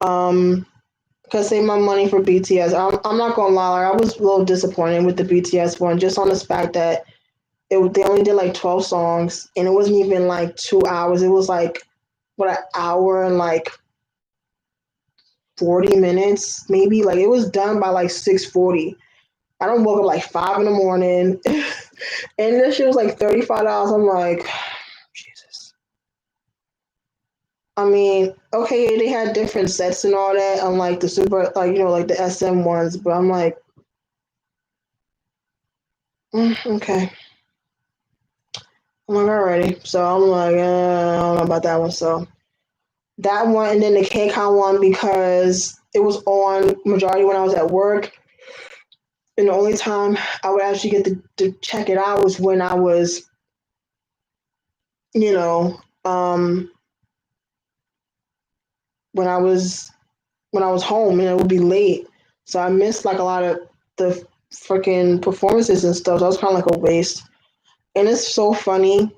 Um, could have saved my money for BTS. I'm not gonna lie, like, I was a little disappointed with the BTS one, just on the fact that they only did like 12 songs, and it wasn't even like 2 hours. It was like what, an hour and like 40 minutes maybe. Like it was done by like 6:40. I don't woke up like 5 in the morning, and this shit was like $35. I'm like, Jesus. I mean, okay, they had different sets and all that, unlike the super, like like the SM ones. But I'm like, okay. I'm like, alrighty. So I'm like, I don't know about that one. So that one, and then the KCON one because it was on majority when I was at work, and the only time I would actually get to check it out was when I was, you know, when I was home, and it would be late. So I missed like a lot of the freaking performances and stuff. So that was kind of like a waste. And it's so funny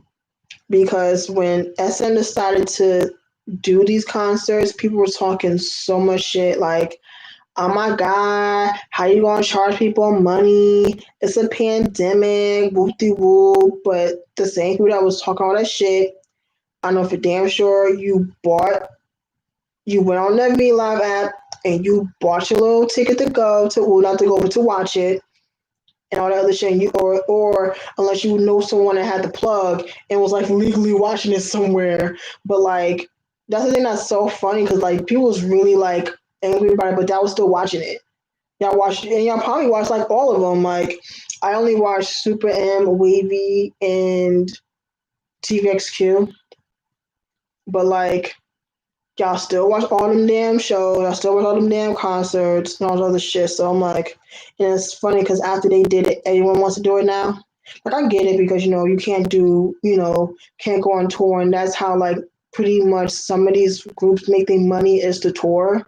because when SM decided to do these concerts, people were talking so much shit like, oh my God, how you gonna charge people money? It's a pandemic, whoop de whoop. But the same people that was talking all that shit, I know for damn sure you went on the V Live app and you bought your little ticket to go to, well, not to go, but to watch it and all that other shit. And you, or unless you know someone that had the plug and was like legally watching it somewhere. But like, that's the thing that's so funny because like people was really like angry about it, but that was still watching it. Y'all watched, and y'all probably watched like all of them. Like, I only watched Super M, Wavy, and TVXQ, but like, y'all still watch all them damn shows, y'all still watch all them damn concerts and all this other shit. So I'm like, and it's funny because after they did it, everyone wants to do it now. Like, I get it because you can't do, can't go on tour, and that's how like pretty much some of these groups make their money is to tour,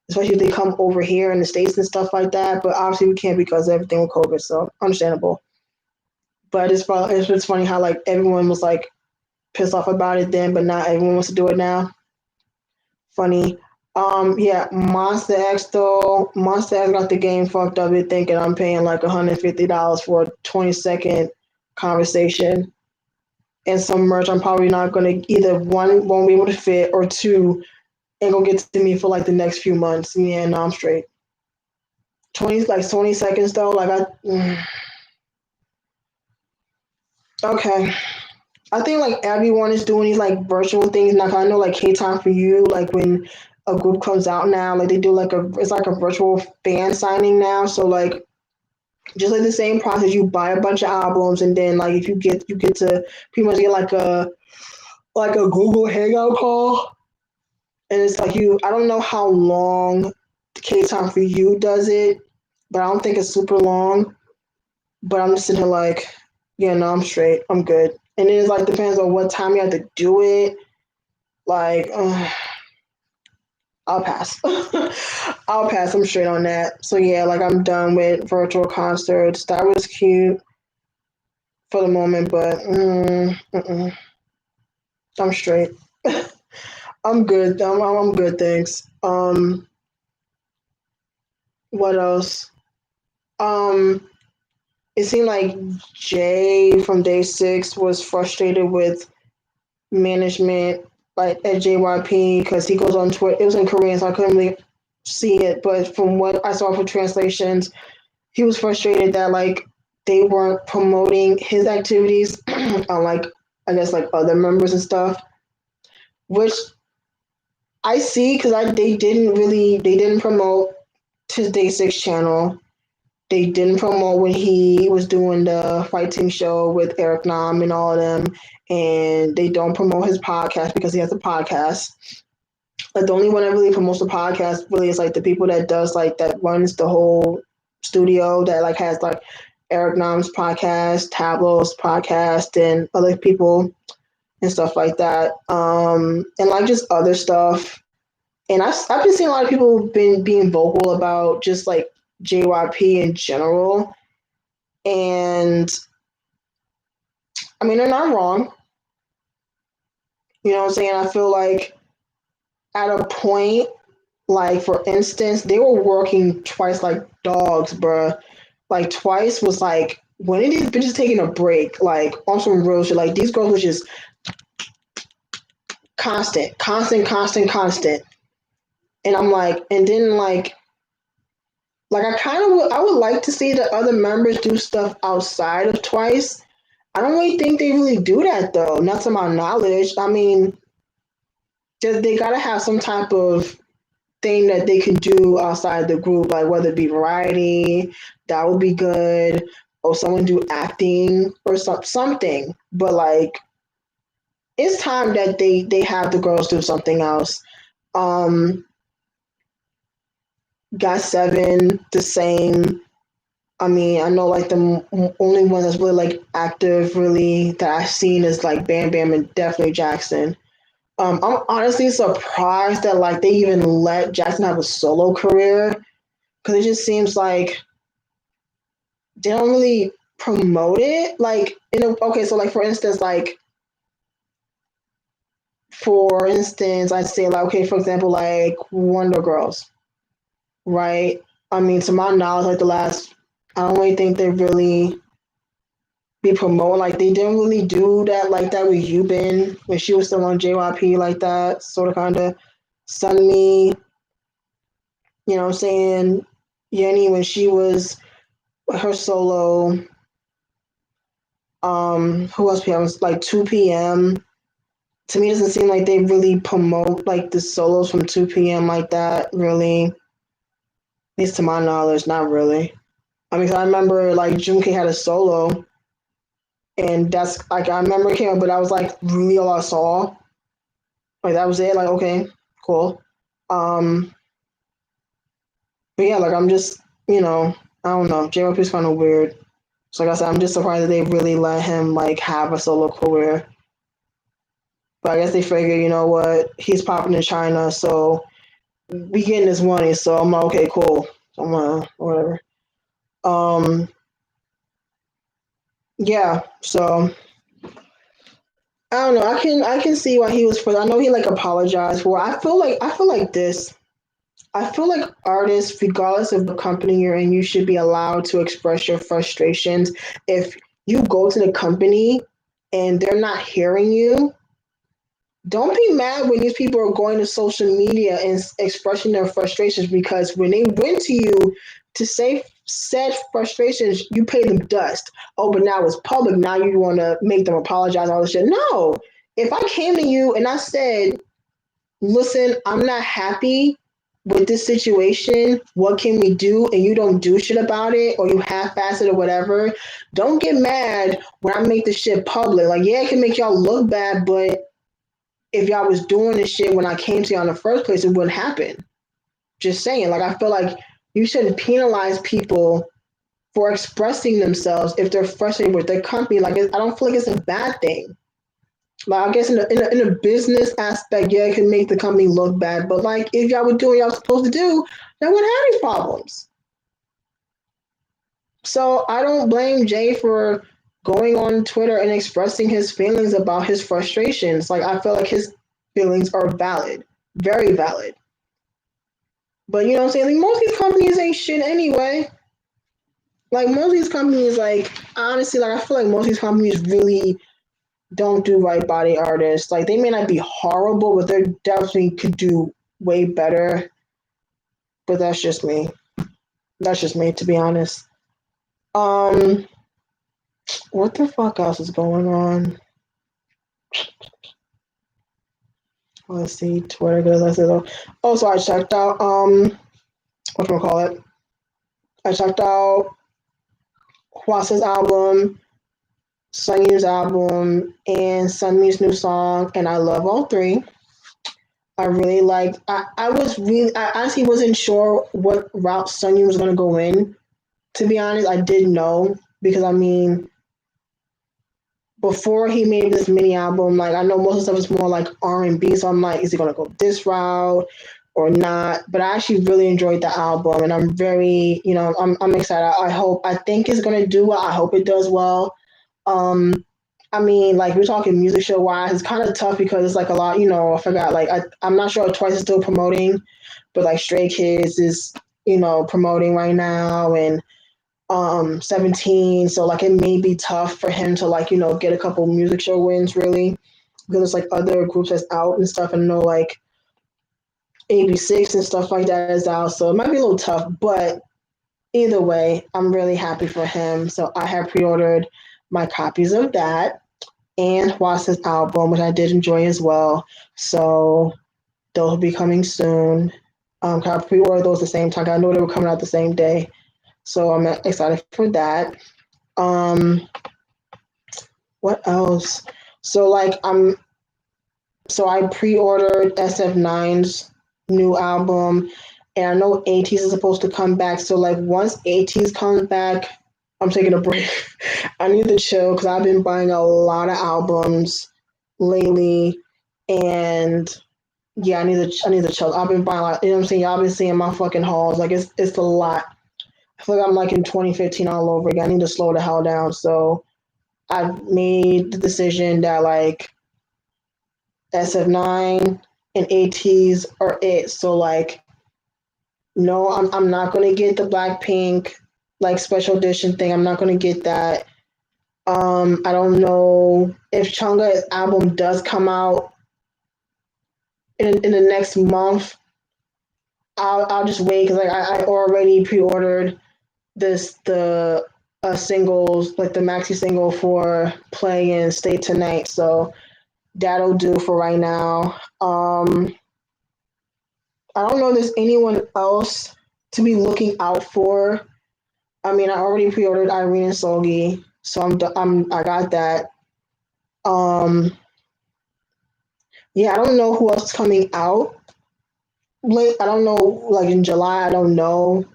especially if they come over here in the States and stuff like that. But obviously we can't because of everything with COVID, so understandable. But it's funny how like everyone was like pissed off about it then, but not everyone wants to do it now. Funny. Yeah, Monster X though. Monster X got the game fucked up. It thinking I'm paying like $150 for a 20-second conversation and some merch. I'm probably not gonna, either one, won't be able to fit, or two, ain't gonna get to me for like the next few months. Yeah, no, I'm straight. 20 seconds though. Like okay. I think like everyone is doing these like virtual things now. 'Cause I know like K Time for You, like when a group comes out now, like they do like it's like a virtual fan signing now. So like just like the same process, you buy a bunch of albums, and then like if you get to pretty much get like a Google Hangout call, and it's like I don't know how long K Time for You does it, but I don't think it's super long. But I'm just sitting here like, yeah, no, I'm straight, I'm good. And it is like depends on what time you have to do it. Like, I'll pass. I'll pass. I'm straight on that. So yeah, like I'm done with virtual concerts. That was cute for the moment, but I'm straight. I'm good. I'm good. Thanks. What else? Um, it seemed like Jay from Day Six was frustrated with management, like at JYP, because he goes on Twitter. It was in Korean, so I couldn't really see it. But from what I saw for translations, he was frustrated that like they weren't promoting his activities on like, I guess, like other members and stuff, which I see because they didn't promote his Day Six channel. They didn't promote when he was doing the fight team show with Eric Nam and all of them, and they don't promote his podcast because he has a podcast. Like the only one that really promotes the podcast really is like the people that does like that runs the whole studio that like has like Eric Nam's podcast, Tablo's podcast, and other people and stuff like that. And like just other stuff. And I've been seeing a lot of people been being vocal about just like JYP in general. And I mean, they're not wrong. You know what I'm saying? I feel like at a point, like for instance, they were working twice like dogs, bruh. Like twice was like, when are these bitches taking a break? Like on some real shit. Like these girls was just constant, constant, constant, constant. And I'm like, and then like I kind of I would like to see the other members do stuff outside of Twice. I don't really think they really do that though, not to my knowledge. I mean, just they gotta have some type of thing that they can do outside the group, like whether it be variety, that would be good, or someone do acting or something. But like, it's time that they have the girls do something else. Um, Got seven the same. I mean, I know like the only one that's really like active, really that I've seen is like Bam Bam and definitely Jackson. I'm honestly surprised that like they even let Jackson have a solo career because it just seems like they don't really promote it. Like, okay, so like for instance, I'd say like okay, for example, like Wonder Girls, right? I mean, to my knowledge, like the last, I don't really think they really be promoting. Like they didn't really do that like that with Yubin when she was still on JYP like that, sort of kind of. Sunmi, you know what I'm saying? Yenny when she was her solo. Who else? PM was like 2 p.m. To me, it doesn't seem like they really promote like the solos from 2 p.m. like that. Really, at least to my knowledge, not really. I mean, 'cause I remember like Junke had a solo, and that's like I remember it came up, but that was like really all I saw. Like that was it. Like okay, cool. Um, but yeah, like I'm just I don't know. JYP is kind of weird. So like I said, I'm just surprised that they really let him like have a solo career. But I guess they figure, you know what, he's popping in China, so we getting this money. So I'm like, okay, cool. I'm whatever. Um, yeah. So I don't know. I can see why he was. I know he like apologized for. I feel like this. I feel like artists, regardless of the company you're in, you should be allowed to express your frustrations. If you go to the company and they're not hearing you, don't be mad when these people are going to social media and expressing their frustrations because when they went to you to say said frustrations, you paid them dust. Oh, but now it's public. Now you want to make them apologize, all this shit. No. If I came to you and I said, listen, I'm not happy with this situation. What can we do? And you don't do shit about it or you half-ass it or whatever. Don't get mad when I make this shit public. Like, yeah, it can make y'all look bad, but if y'all was doing this shit when I came to y'all in the first place, it wouldn't happen. Just saying. Like, I feel like you shouldn't penalize people for expressing themselves if they're frustrated with their company. Like, I don't feel like it's a bad thing. Like, I guess in a business aspect, yeah, it can make the company look bad. But, like, if y'all were doing what y'all supposed to do, then wouldn't have any problems. So, I don't blame Jay for going on Twitter and expressing his feelings about his frustrations. Like, I feel like his feelings are valid, very valid. But you know what I'm saying? Like most of these companies ain't shit anyway. Like most of these companies, like honestly, like I feel like most of these companies really don't do right by the artists. Like they may not be horrible, but they definitely could do way better. But that's just me. That's just me, to be honest. Um, what the fuck else is going on? Let's see, Twitter. Let's see. Oh, so I checked out. What do I call it? I checked out Hwasa's album, Sungyu's album, and Sunmi's new song, and I love all three. I really liked. I honestly wasn't sure what route Sunyu was gonna go in. To be honest, I didn't know because I mean, before he made this mini album, like I know most of the stuff is more like R&B, so I'm like, is he gonna go this route or not? But I actually really enjoyed the album, and I'm very, I'm excited. I think it's gonna do well. I hope it does well. Um, I mean, like we're talking music show wise, it's kind of tough because it's like a lot. I forgot. Like I'm not sure if Twice is still promoting, but like Stray Kids is promoting right now, and 17. So like it may be tough for him to like get a couple music show wins really because there's like other groups that's out and stuff, and I know like AB6 and stuff like that is out, so it might be a little tough. But either way, I'm really happy for him. So I have pre-ordered my copies of that and Hwasa's album, which I did enjoy as well. So those will be coming soon. I pre-ordered those the same time. I know they were coming out the same day. So I'm excited for that. Um, what else? So like I pre-ordered SF9's new album, and I know ATEEZ is supposed to come back. So like once ATEEZ comes back, I'm taking a break. I need to chill because I've been buying a lot of albums lately, and yeah, I need to chill. I've been buying a lot. You know what I'm saying? Y'all been seeing my fucking hauls. Like it's a lot. I feel like I'm like in 2015 all over again. I need to slow the hell down. So I've made the decision that like SF9 and ATEEZ are it. So like no, I'm not gonna get the Blackpink like special edition thing. I'm not gonna get that. I don't know if Chunga's album does come out in the next month. I'll just wait because like I already pre-ordered the singles like the maxi single for Play and Stay Tonight, so that'll do for right now. I don't know if there's anyone else to be looking out for. I mean, I already pre-ordered Irene and Solgi, so I got that. Um, yeah, I don't know who else is coming out late. I don't know, like in July. I don't know.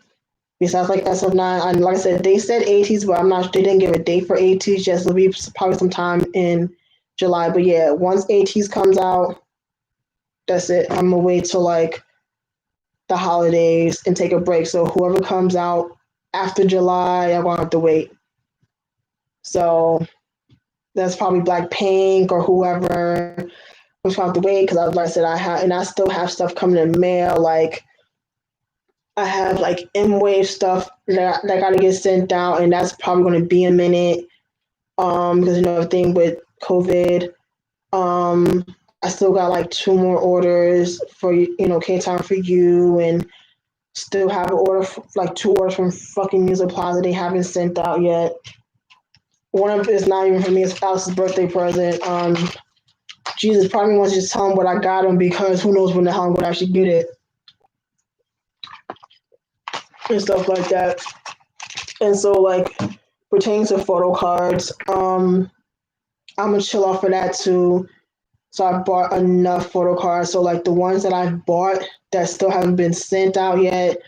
Besides like SF9, and like I said, they said ATEEZ, but I'm not. They didn't give a date for ATEEZ. Just it'll be probably sometime in July. But yeah, once ATEEZ comes out, that's it. I'm gonna wait till like the holidays and take a break. So whoever comes out after July, I'm gonna have to wait. So that's probably Blackpink or whoever. I'm just gonna have to wait because, like I said, I still have stuff coming in the mail. Like I have like M Wave stuff that got to get sent out, and that's probably going to be a minute. Because everything with COVID. Um, I still got like two more orders for K Time for You, and still have an order like two orders from fucking Music Plaza they haven't sent out yet. One of it's not even for me; it's Alice's birthday present. Jesus probably wants to just tell him what I got him because who knows when the hell I'm gonna actually get it and stuff like that. And so like pertaining to photo cards, I'm gonna chill off of that too. So I bought enough photo cards. So like the ones that I've bought that still haven't been sent out yet,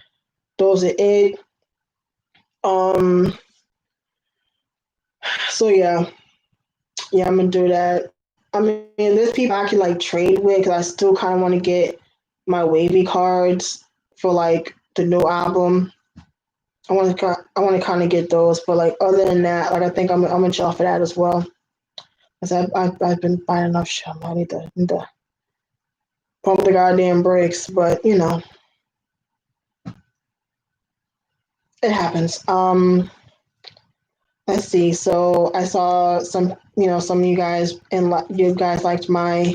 those are it. Um, so yeah, I'm gonna do that. I mean, there's people I can like trade with because I still kind of want to get my wavy cards for like the new album. I want to kind of get those, but like other than that, like I think I'm gonna chill for that as well. Cause I've been buying enough shit. I need to pump the goddamn brakes, but it happens. Let's see. So I saw some of you guys and you guys liked my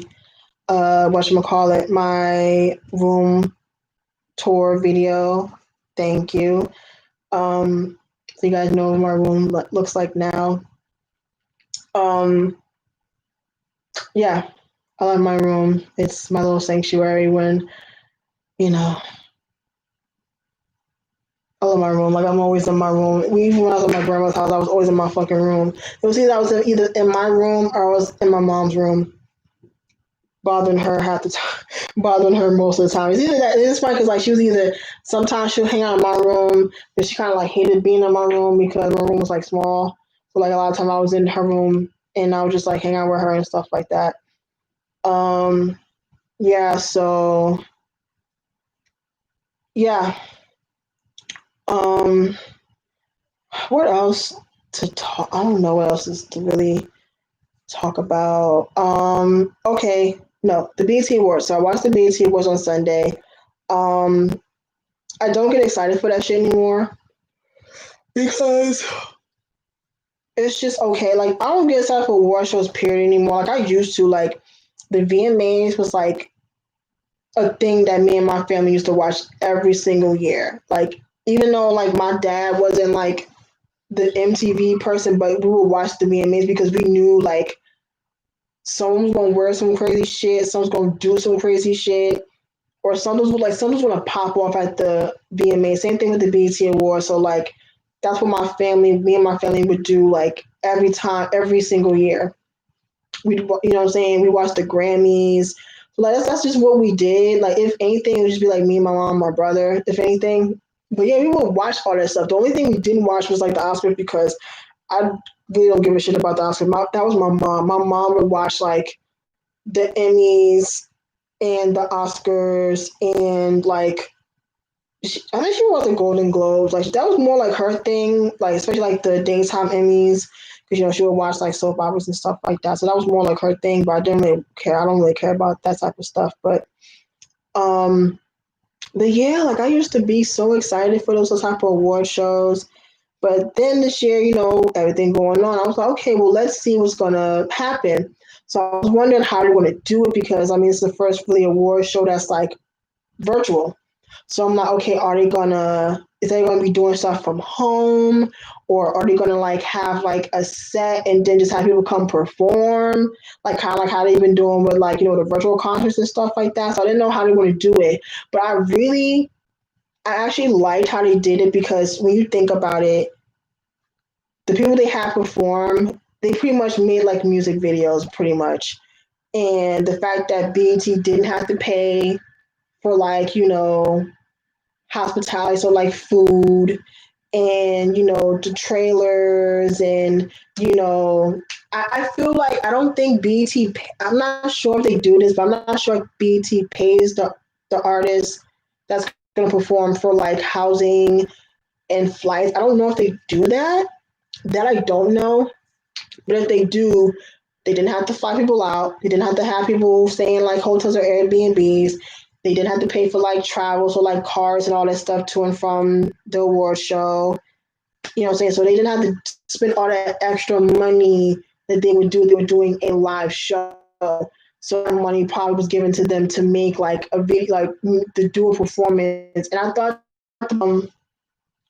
whatchamacallit, my room tour video. Thank you. So you guys know what my room looks like now. Um, yeah, I love my room. It's my little sanctuary when, you know, I love my room. Like I'm always in my room. Even when I was at my grandma's house, I was always in my fucking room. It was either I was either in my room or I was in my mom's room, bothering her half the time, bothering her most of the time. It's either that. It's funny because like she was either sometimes she'll hang out in my room, but she kind of like hated being in my room because my room was like small. So like a lot of time I was in her room and I would just like hang out with her and stuff like that. Um, yeah. So yeah. Um, what else to talk? I don't know what else is to really talk about. Okay, no, the BET Awards. So I watched the BET Awards on Sunday. Um, I don't get excited for that shit anymore because it's just okay. Like I don't get excited for award shows period anymore. Like I used to. Like the VMAs was like a thing that me and my family used to watch every single year. Like even though like my dad wasn't like the MTV person, but we would watch the VMAs because we knew like someone's gonna wear some crazy shit, someone's gonna do some crazy shit, or something's gonna pop off at the VMA. Same thing with the BET Awards. So like that's what me and my family would do like every time, every single year. We, you know what I'm saying? We watched the Grammys. Like that's just what we did. Like if anything, it would just be like me, my mom, my brother. If anything, but yeah, we would watch all that stuff. The only thing we didn't watch was like the Oscars because I really don't give a shit about the Oscars. That was my mom. My mom would watch like the Emmys and the Oscars and like I think she watched the Golden Globes. Like that was more like her thing. Like especially like the daytime Emmys because you know she would watch like soap operas and stuff like that. So that was more like her thing. But I didn't really care. I don't really care about that type of stuff. Um, but yeah, like I used to be so excited for those type of award shows. But then this year, you know, everything going on, I was like, okay, well, let's see what's gonna happen. So I was wondering how they're gonna do it because I mean, it's the first really award show that's like virtual. So I'm like, okay, is they gonna be doing stuff from home, or are they gonna like have like a set and then just have people come perform, like kind of like how they've been doing with like you know the virtual concerts and stuff like that. So I didn't know how they were gonna do it, but I actually liked how they did it because when you think about it, the people they have perform, they pretty much made like music videos, pretty much. And the fact that BET didn't have to pay for like you know hospitality, so like food and you know the trailers and you know I feel like I don't think BET. I'm not sure if they do this, but I'm not sure if BET pays the artist that's going to perform for like housing and flights. I don't know if they do that. That I don't know. But if they do, they didn't have to fly people out. They didn't have to have people stay in like hotels or Airbnbs. They didn't have to pay for like travel, so like cars and all that stuff to and from the award show. You know what I'm saying? So they didn't have to spend all that extra money that they would do. They were doing a live show. So money probably was given to them to make like a video, like to do a performance. And I thought,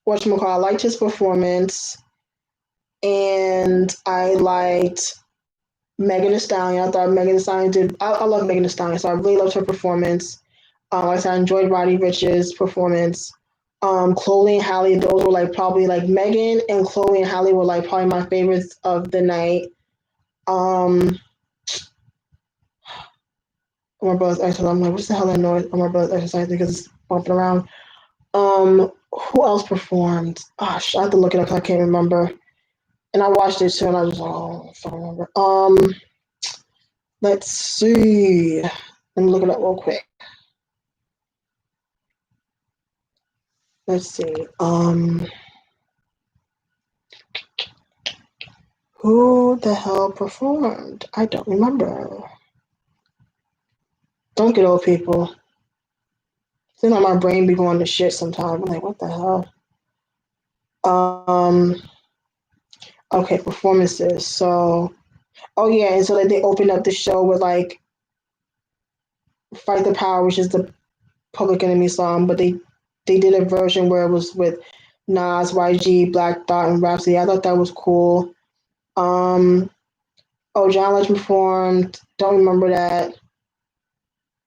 whatchamacallit, I liked his performance, and I liked Megan Thee Stallion. I thought Megan Thee Stallion did. I love Megan Thee Stallion, so I really loved her performance. Like I said, I enjoyed Roddy Ricch's performance. Chloe and Halle, those were like probably like Megan and Chloe and Halle were like probably my favorites of the night. Um, my brother's exercising. I'm like, what's the hell that noise? My brother's exercising because it's bumping around. Who else performed? Gosh, I have to look it up. I can't remember. And I watched it too, and I was like, oh, I don't remember. Let's see. Let me look it up real quick. Let's see. Who the hell performed? I don't remember. Don't get old people. Seems like my brain be going to shit sometimes. I'm like, what the hell? Um. Okay, performances. So, oh yeah, and so like they opened up the show with like "Fight the Power," which is the Public Enemy song, but they did a version where it was with Nas, YG, Black Thought, and Rhapsody. I thought that was cool. Um. Oh, John Legend performed. Don't remember that.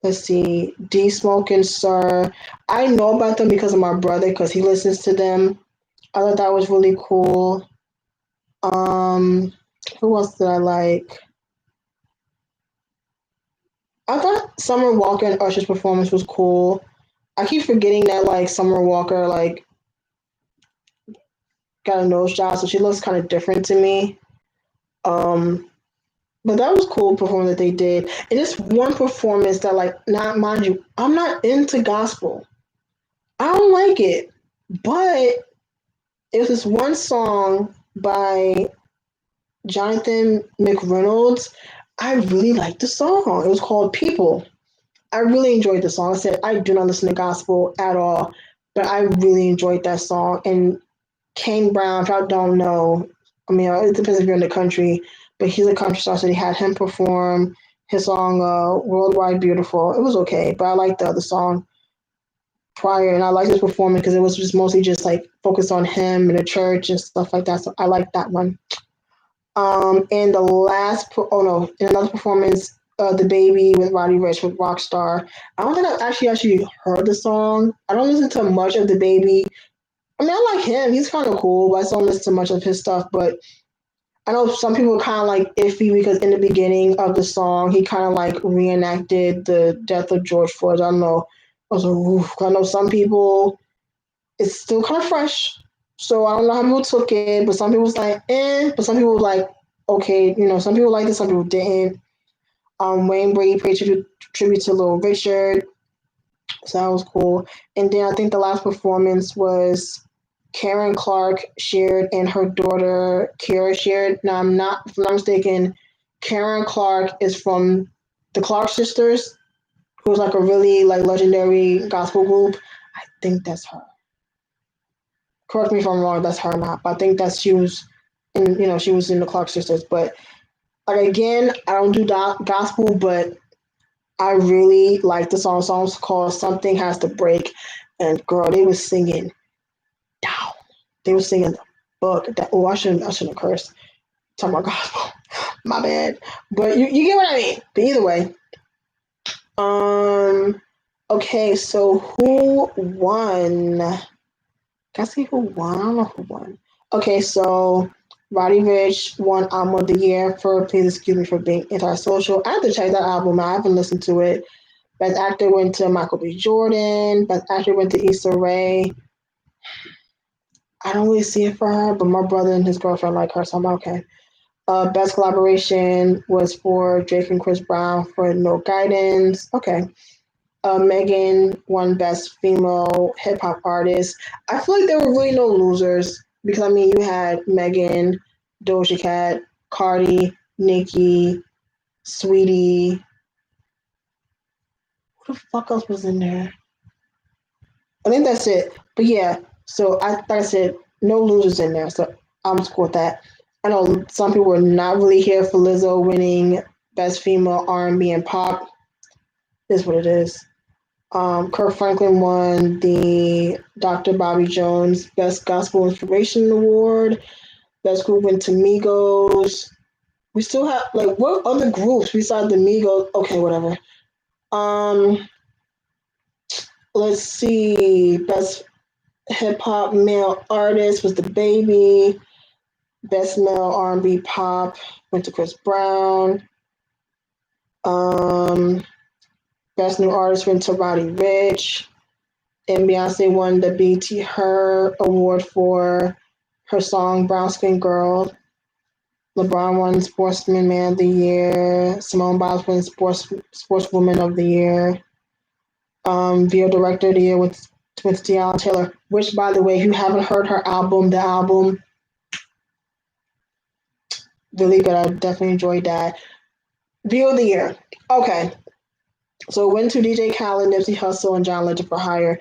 Let's see, D Smoke and Sir. I know about them because of my brother, because he listens to them. I thought that was really cool. Um, who else did I like? I thought Summer Walker and Usher's performance was cool. I keep forgetting that like Summer Walker like got a nose job, so she looks kind of different to me. Um, but that was cool performance that they did. And this one performance that like, not mind you, I'm not into gospel. I don't like it, but it was this one song by Jonathan McReynolds. I really liked the song. It was called People. I really enjoyed the song. I said I do not listen to gospel at all, but I really enjoyed that song. And Kane Brown, if y'all don't know, I mean, it depends if you're in the country, but he's a country star, so they had him perform his song Worldwide Beautiful. It was okay, but I liked the other song prior, and I liked his performance because it was just mostly just like focused on him and the church and stuff like that. So I liked that one. And the last, oh no, in another performance, the baby with Roddy Ricch with Rockstar. I don't think I've actually heard the song. I don't listen to much of the baby. I mean, I like him. He's kind of cool, but I don't listen to much of his stuff. But I know some people are kind of like iffy because in the beginning of the song, he kind of like reenacted the death of George Floyd. I don't know. I was like, oof. I know some people, it's still kind of fresh. So I don't know how people took it, but some people was like, eh. But some people were like, okay, some people liked it, some people didn't. Wayne Brady paid tribute to Little Richard, so that was cool. And then I think the last performance was Karen Clark shared and her daughter Kara shared. Now if I'm not mistaken, Karen Clark is from the Clark sisters, who's like a really like legendary gospel group. I think that's her. Correct me if I'm wrong, that's her or not. But I think that she was in the Clark sisters. But like again, I don't do gospel, but I really like the song. The song's called "Something Has to Break," and girl, they was singing down. They were singing the book. I shouldn't have cursed. Talking about gospel, my bad. But you get what I mean. But either way, okay. So who won? Can I see who won? I don't know who won. Okay, so Roddy Ricch won Album of the Year for Please Excuse Me for Being Antisocial. I have to check that album. I haven't listened to it. Best Actor went to Michael B. Jordan. Best Actor went to Issa Rae. I don't really see it for her, but my brother and his girlfriend like her, so I'm okay. Best Collaboration was for Drake and Chris Brown for No Guidance. Okay. Megan won Best Female Hip Hop Artist. I feel like there were really no losers because I mean you had Megan, Doja Cat, Cardi, Nicki, Sweetie. Who the fuck else was in there? I think that's it. But yeah, so like I said, no losers in there. So I'm just cool with that. I know some people were not really here for Lizzo winning Best Female R&B and Pop. Is what it is. Kirk Franklin won the Dr. Bobby Jones Best Gospel Inspiration Award. Best group went to Migos. We still have like what other groups besides the Migos? Okay, whatever. Let's see. Best hip hop male artist was the Baby. Best male R&B pop went to Chris Brown. Best new artist went to Roddy Ricch. And Beyonce won the BET Her Award for her song Brown Skin Girl. LeBron won Sportsman Man of the Year. Simone Biles won Sportswoman of the Year. Video Director of the Year with Tiana Taylor, which, by the way, if you haven't heard her album, the album, really good. I definitely enjoyed that. Video of the Year. Okay. So it went to DJ Khaled, Nipsey Hussle, and John Legend for Hire.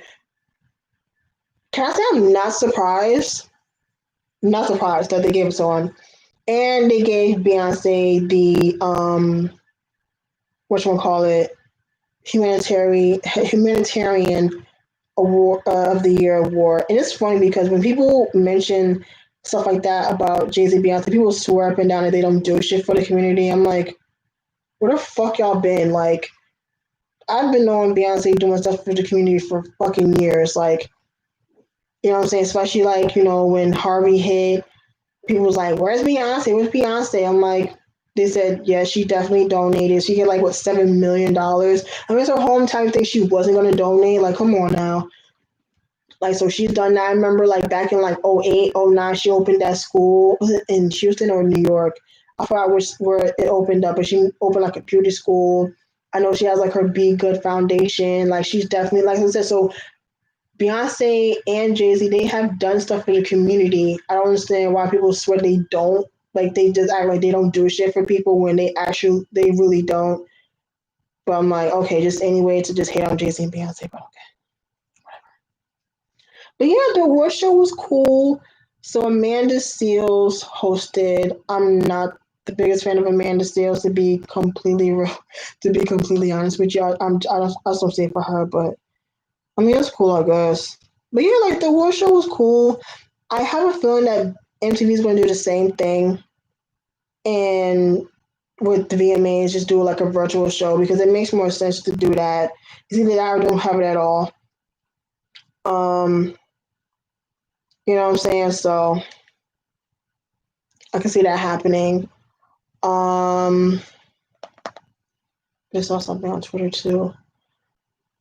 Can I say I'm not surprised? Not surprised that they gave us on. And they gave Beyonce the whatchamacallit, humanitarian award of the year award. And it's funny because when people mention stuff like that about Jay-Z and Beyonce, people swear up and down that they don't do shit for the community. I'm like, where the fuck y'all been? Like, I've been knowing Beyonce doing stuff for the community for fucking years. Like, you know what I'm saying? Especially like, when Harvey hit, people was like, "Where's Beyonce? Where's Beyonce?" I'm like, they said, yeah, she definitely donated. She get like what $7 million. I mean, it's her home type thing. She wasn't gonna donate. Like, come on now. Like, so she's done that. I remember like back in like 08, 09, she opened that school. Was it in Houston or New York? I forgot where it opened up, but she opened like a beauty school. I know she has like her Be Good Foundation. Like, she's definitely, like I said, so Beyonce and Jay-Z, they have done stuff for the community. I don't understand why people swear they don't. Like, they just act like they don't do shit for people when they really don't. But I'm like, okay, just any way to just hate on Jay-Z and Beyonce, but okay. But yeah, the award show was cool. So Amanda Seales hosted. I'm not the biggest fan of Amanda Seales, to be completely honest with you. I just don't say it for her, but I mean, it's cool, I guess. But yeah, like the award show was cool. I have a feeling that MTV is going to do the same thing, and with the VMAs, just do like a virtual show, because it makes more sense to do that. It's either that or don't have it at all. Um, you know what I'm saying? So I can see that happening. Um, I saw something on Twitter too.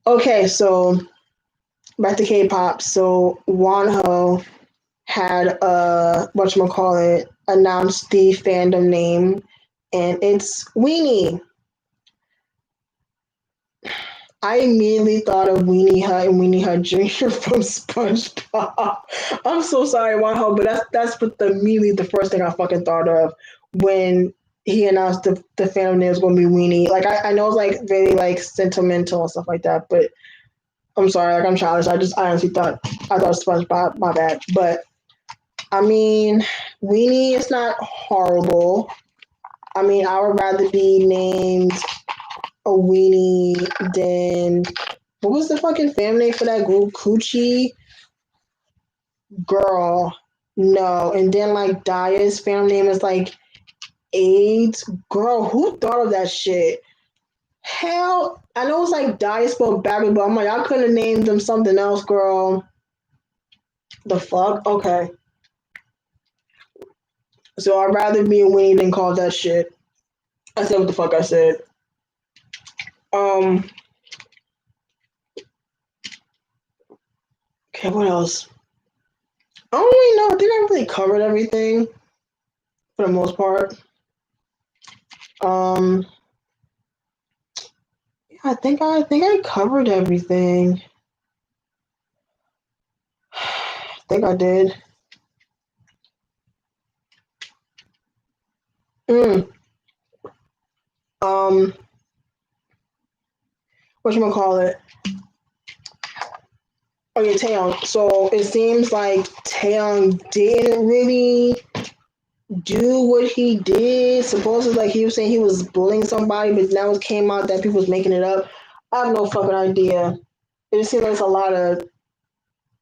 Okay, so back to K-pop. So Wonho had whatchamacallit announced the fandom name, and it's Weenie. I immediately thought of Weenie Hut and Weenie Hut Jr. from SpongeBob. I'm so sorry, Wonho, but that's immediately the first thing I fucking thought of when he announced the fandom name was going to be Weenie. Like, I know it's like very like sentimental and stuff like that, but I'm sorry, like I'm childish. I honestly thought SpongeBob. My bad, but I mean, Weenie is not horrible. I mean, I would rather be named a weenie than what was the fucking family name for that group? Coochie Girl. No, and then like Daya's family name is like AIDS Girl. Who thought of that shit? Hell, I know it's like Daya spelled backwards, but I'm like, I could have named them something else, girl. The fuck? Okay. So I'd rather be a weenie than call that shit. I said what the fuck I said. Um. Okay, what else? I don't really know. I think I really covered everything for the most part. Um. Yeah, I think I covered everything. I think I did. Mm. Um. Whatchamacallit? Okay, Taeyong. So it seems like Taeyong didn't really do what he did. Supposedly, like he was saying he was bullying somebody, but now it came out that people was making it up. I have no fucking idea. It just seems like there's a lot of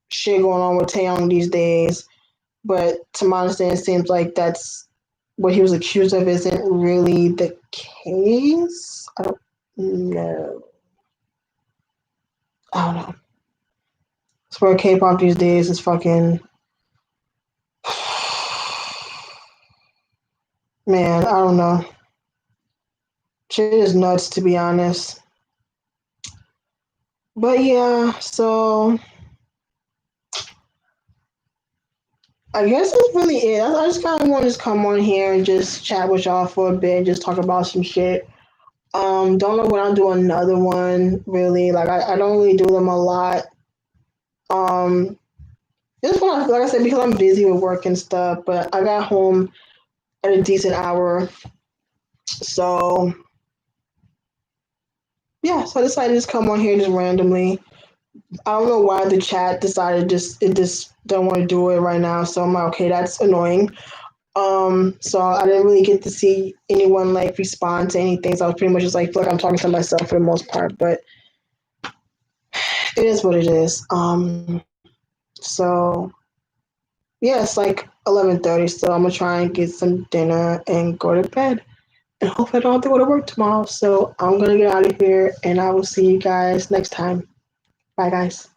shit going on with Taeyong these days. But to my understanding, it seems like that's what he was accused of isn't really the case. I don't know. I don't know. It's where K-pop these days is fucking. Man, I don't know. Shit is nuts, to be honest. But yeah, so I guess that's really it. I just kind of want to just come on here and just chat with y'all for a bit and just talk about some shit. Don't know when I'll do another one, really. Like, I don't really do them a lot. Um, just when like I said, because I'm busy with work and stuff, but I got home at a decent hour. So, yeah, so I decided to just come on here just randomly. I don't know why the chat decided it just don't want to do it right now. So I'm like, okay, that's annoying. So I didn't really get to see anyone like respond to anything. So I was pretty much just like, look, I'm talking to myself for the most part, but it is what it is. So yeah, it's like 11:30, so I'm gonna try and get some dinner and go to bed. and hopefully I don't have to go to work tomorrow. So I'm gonna get out of here, and I will see you guys next time. Bye, guys.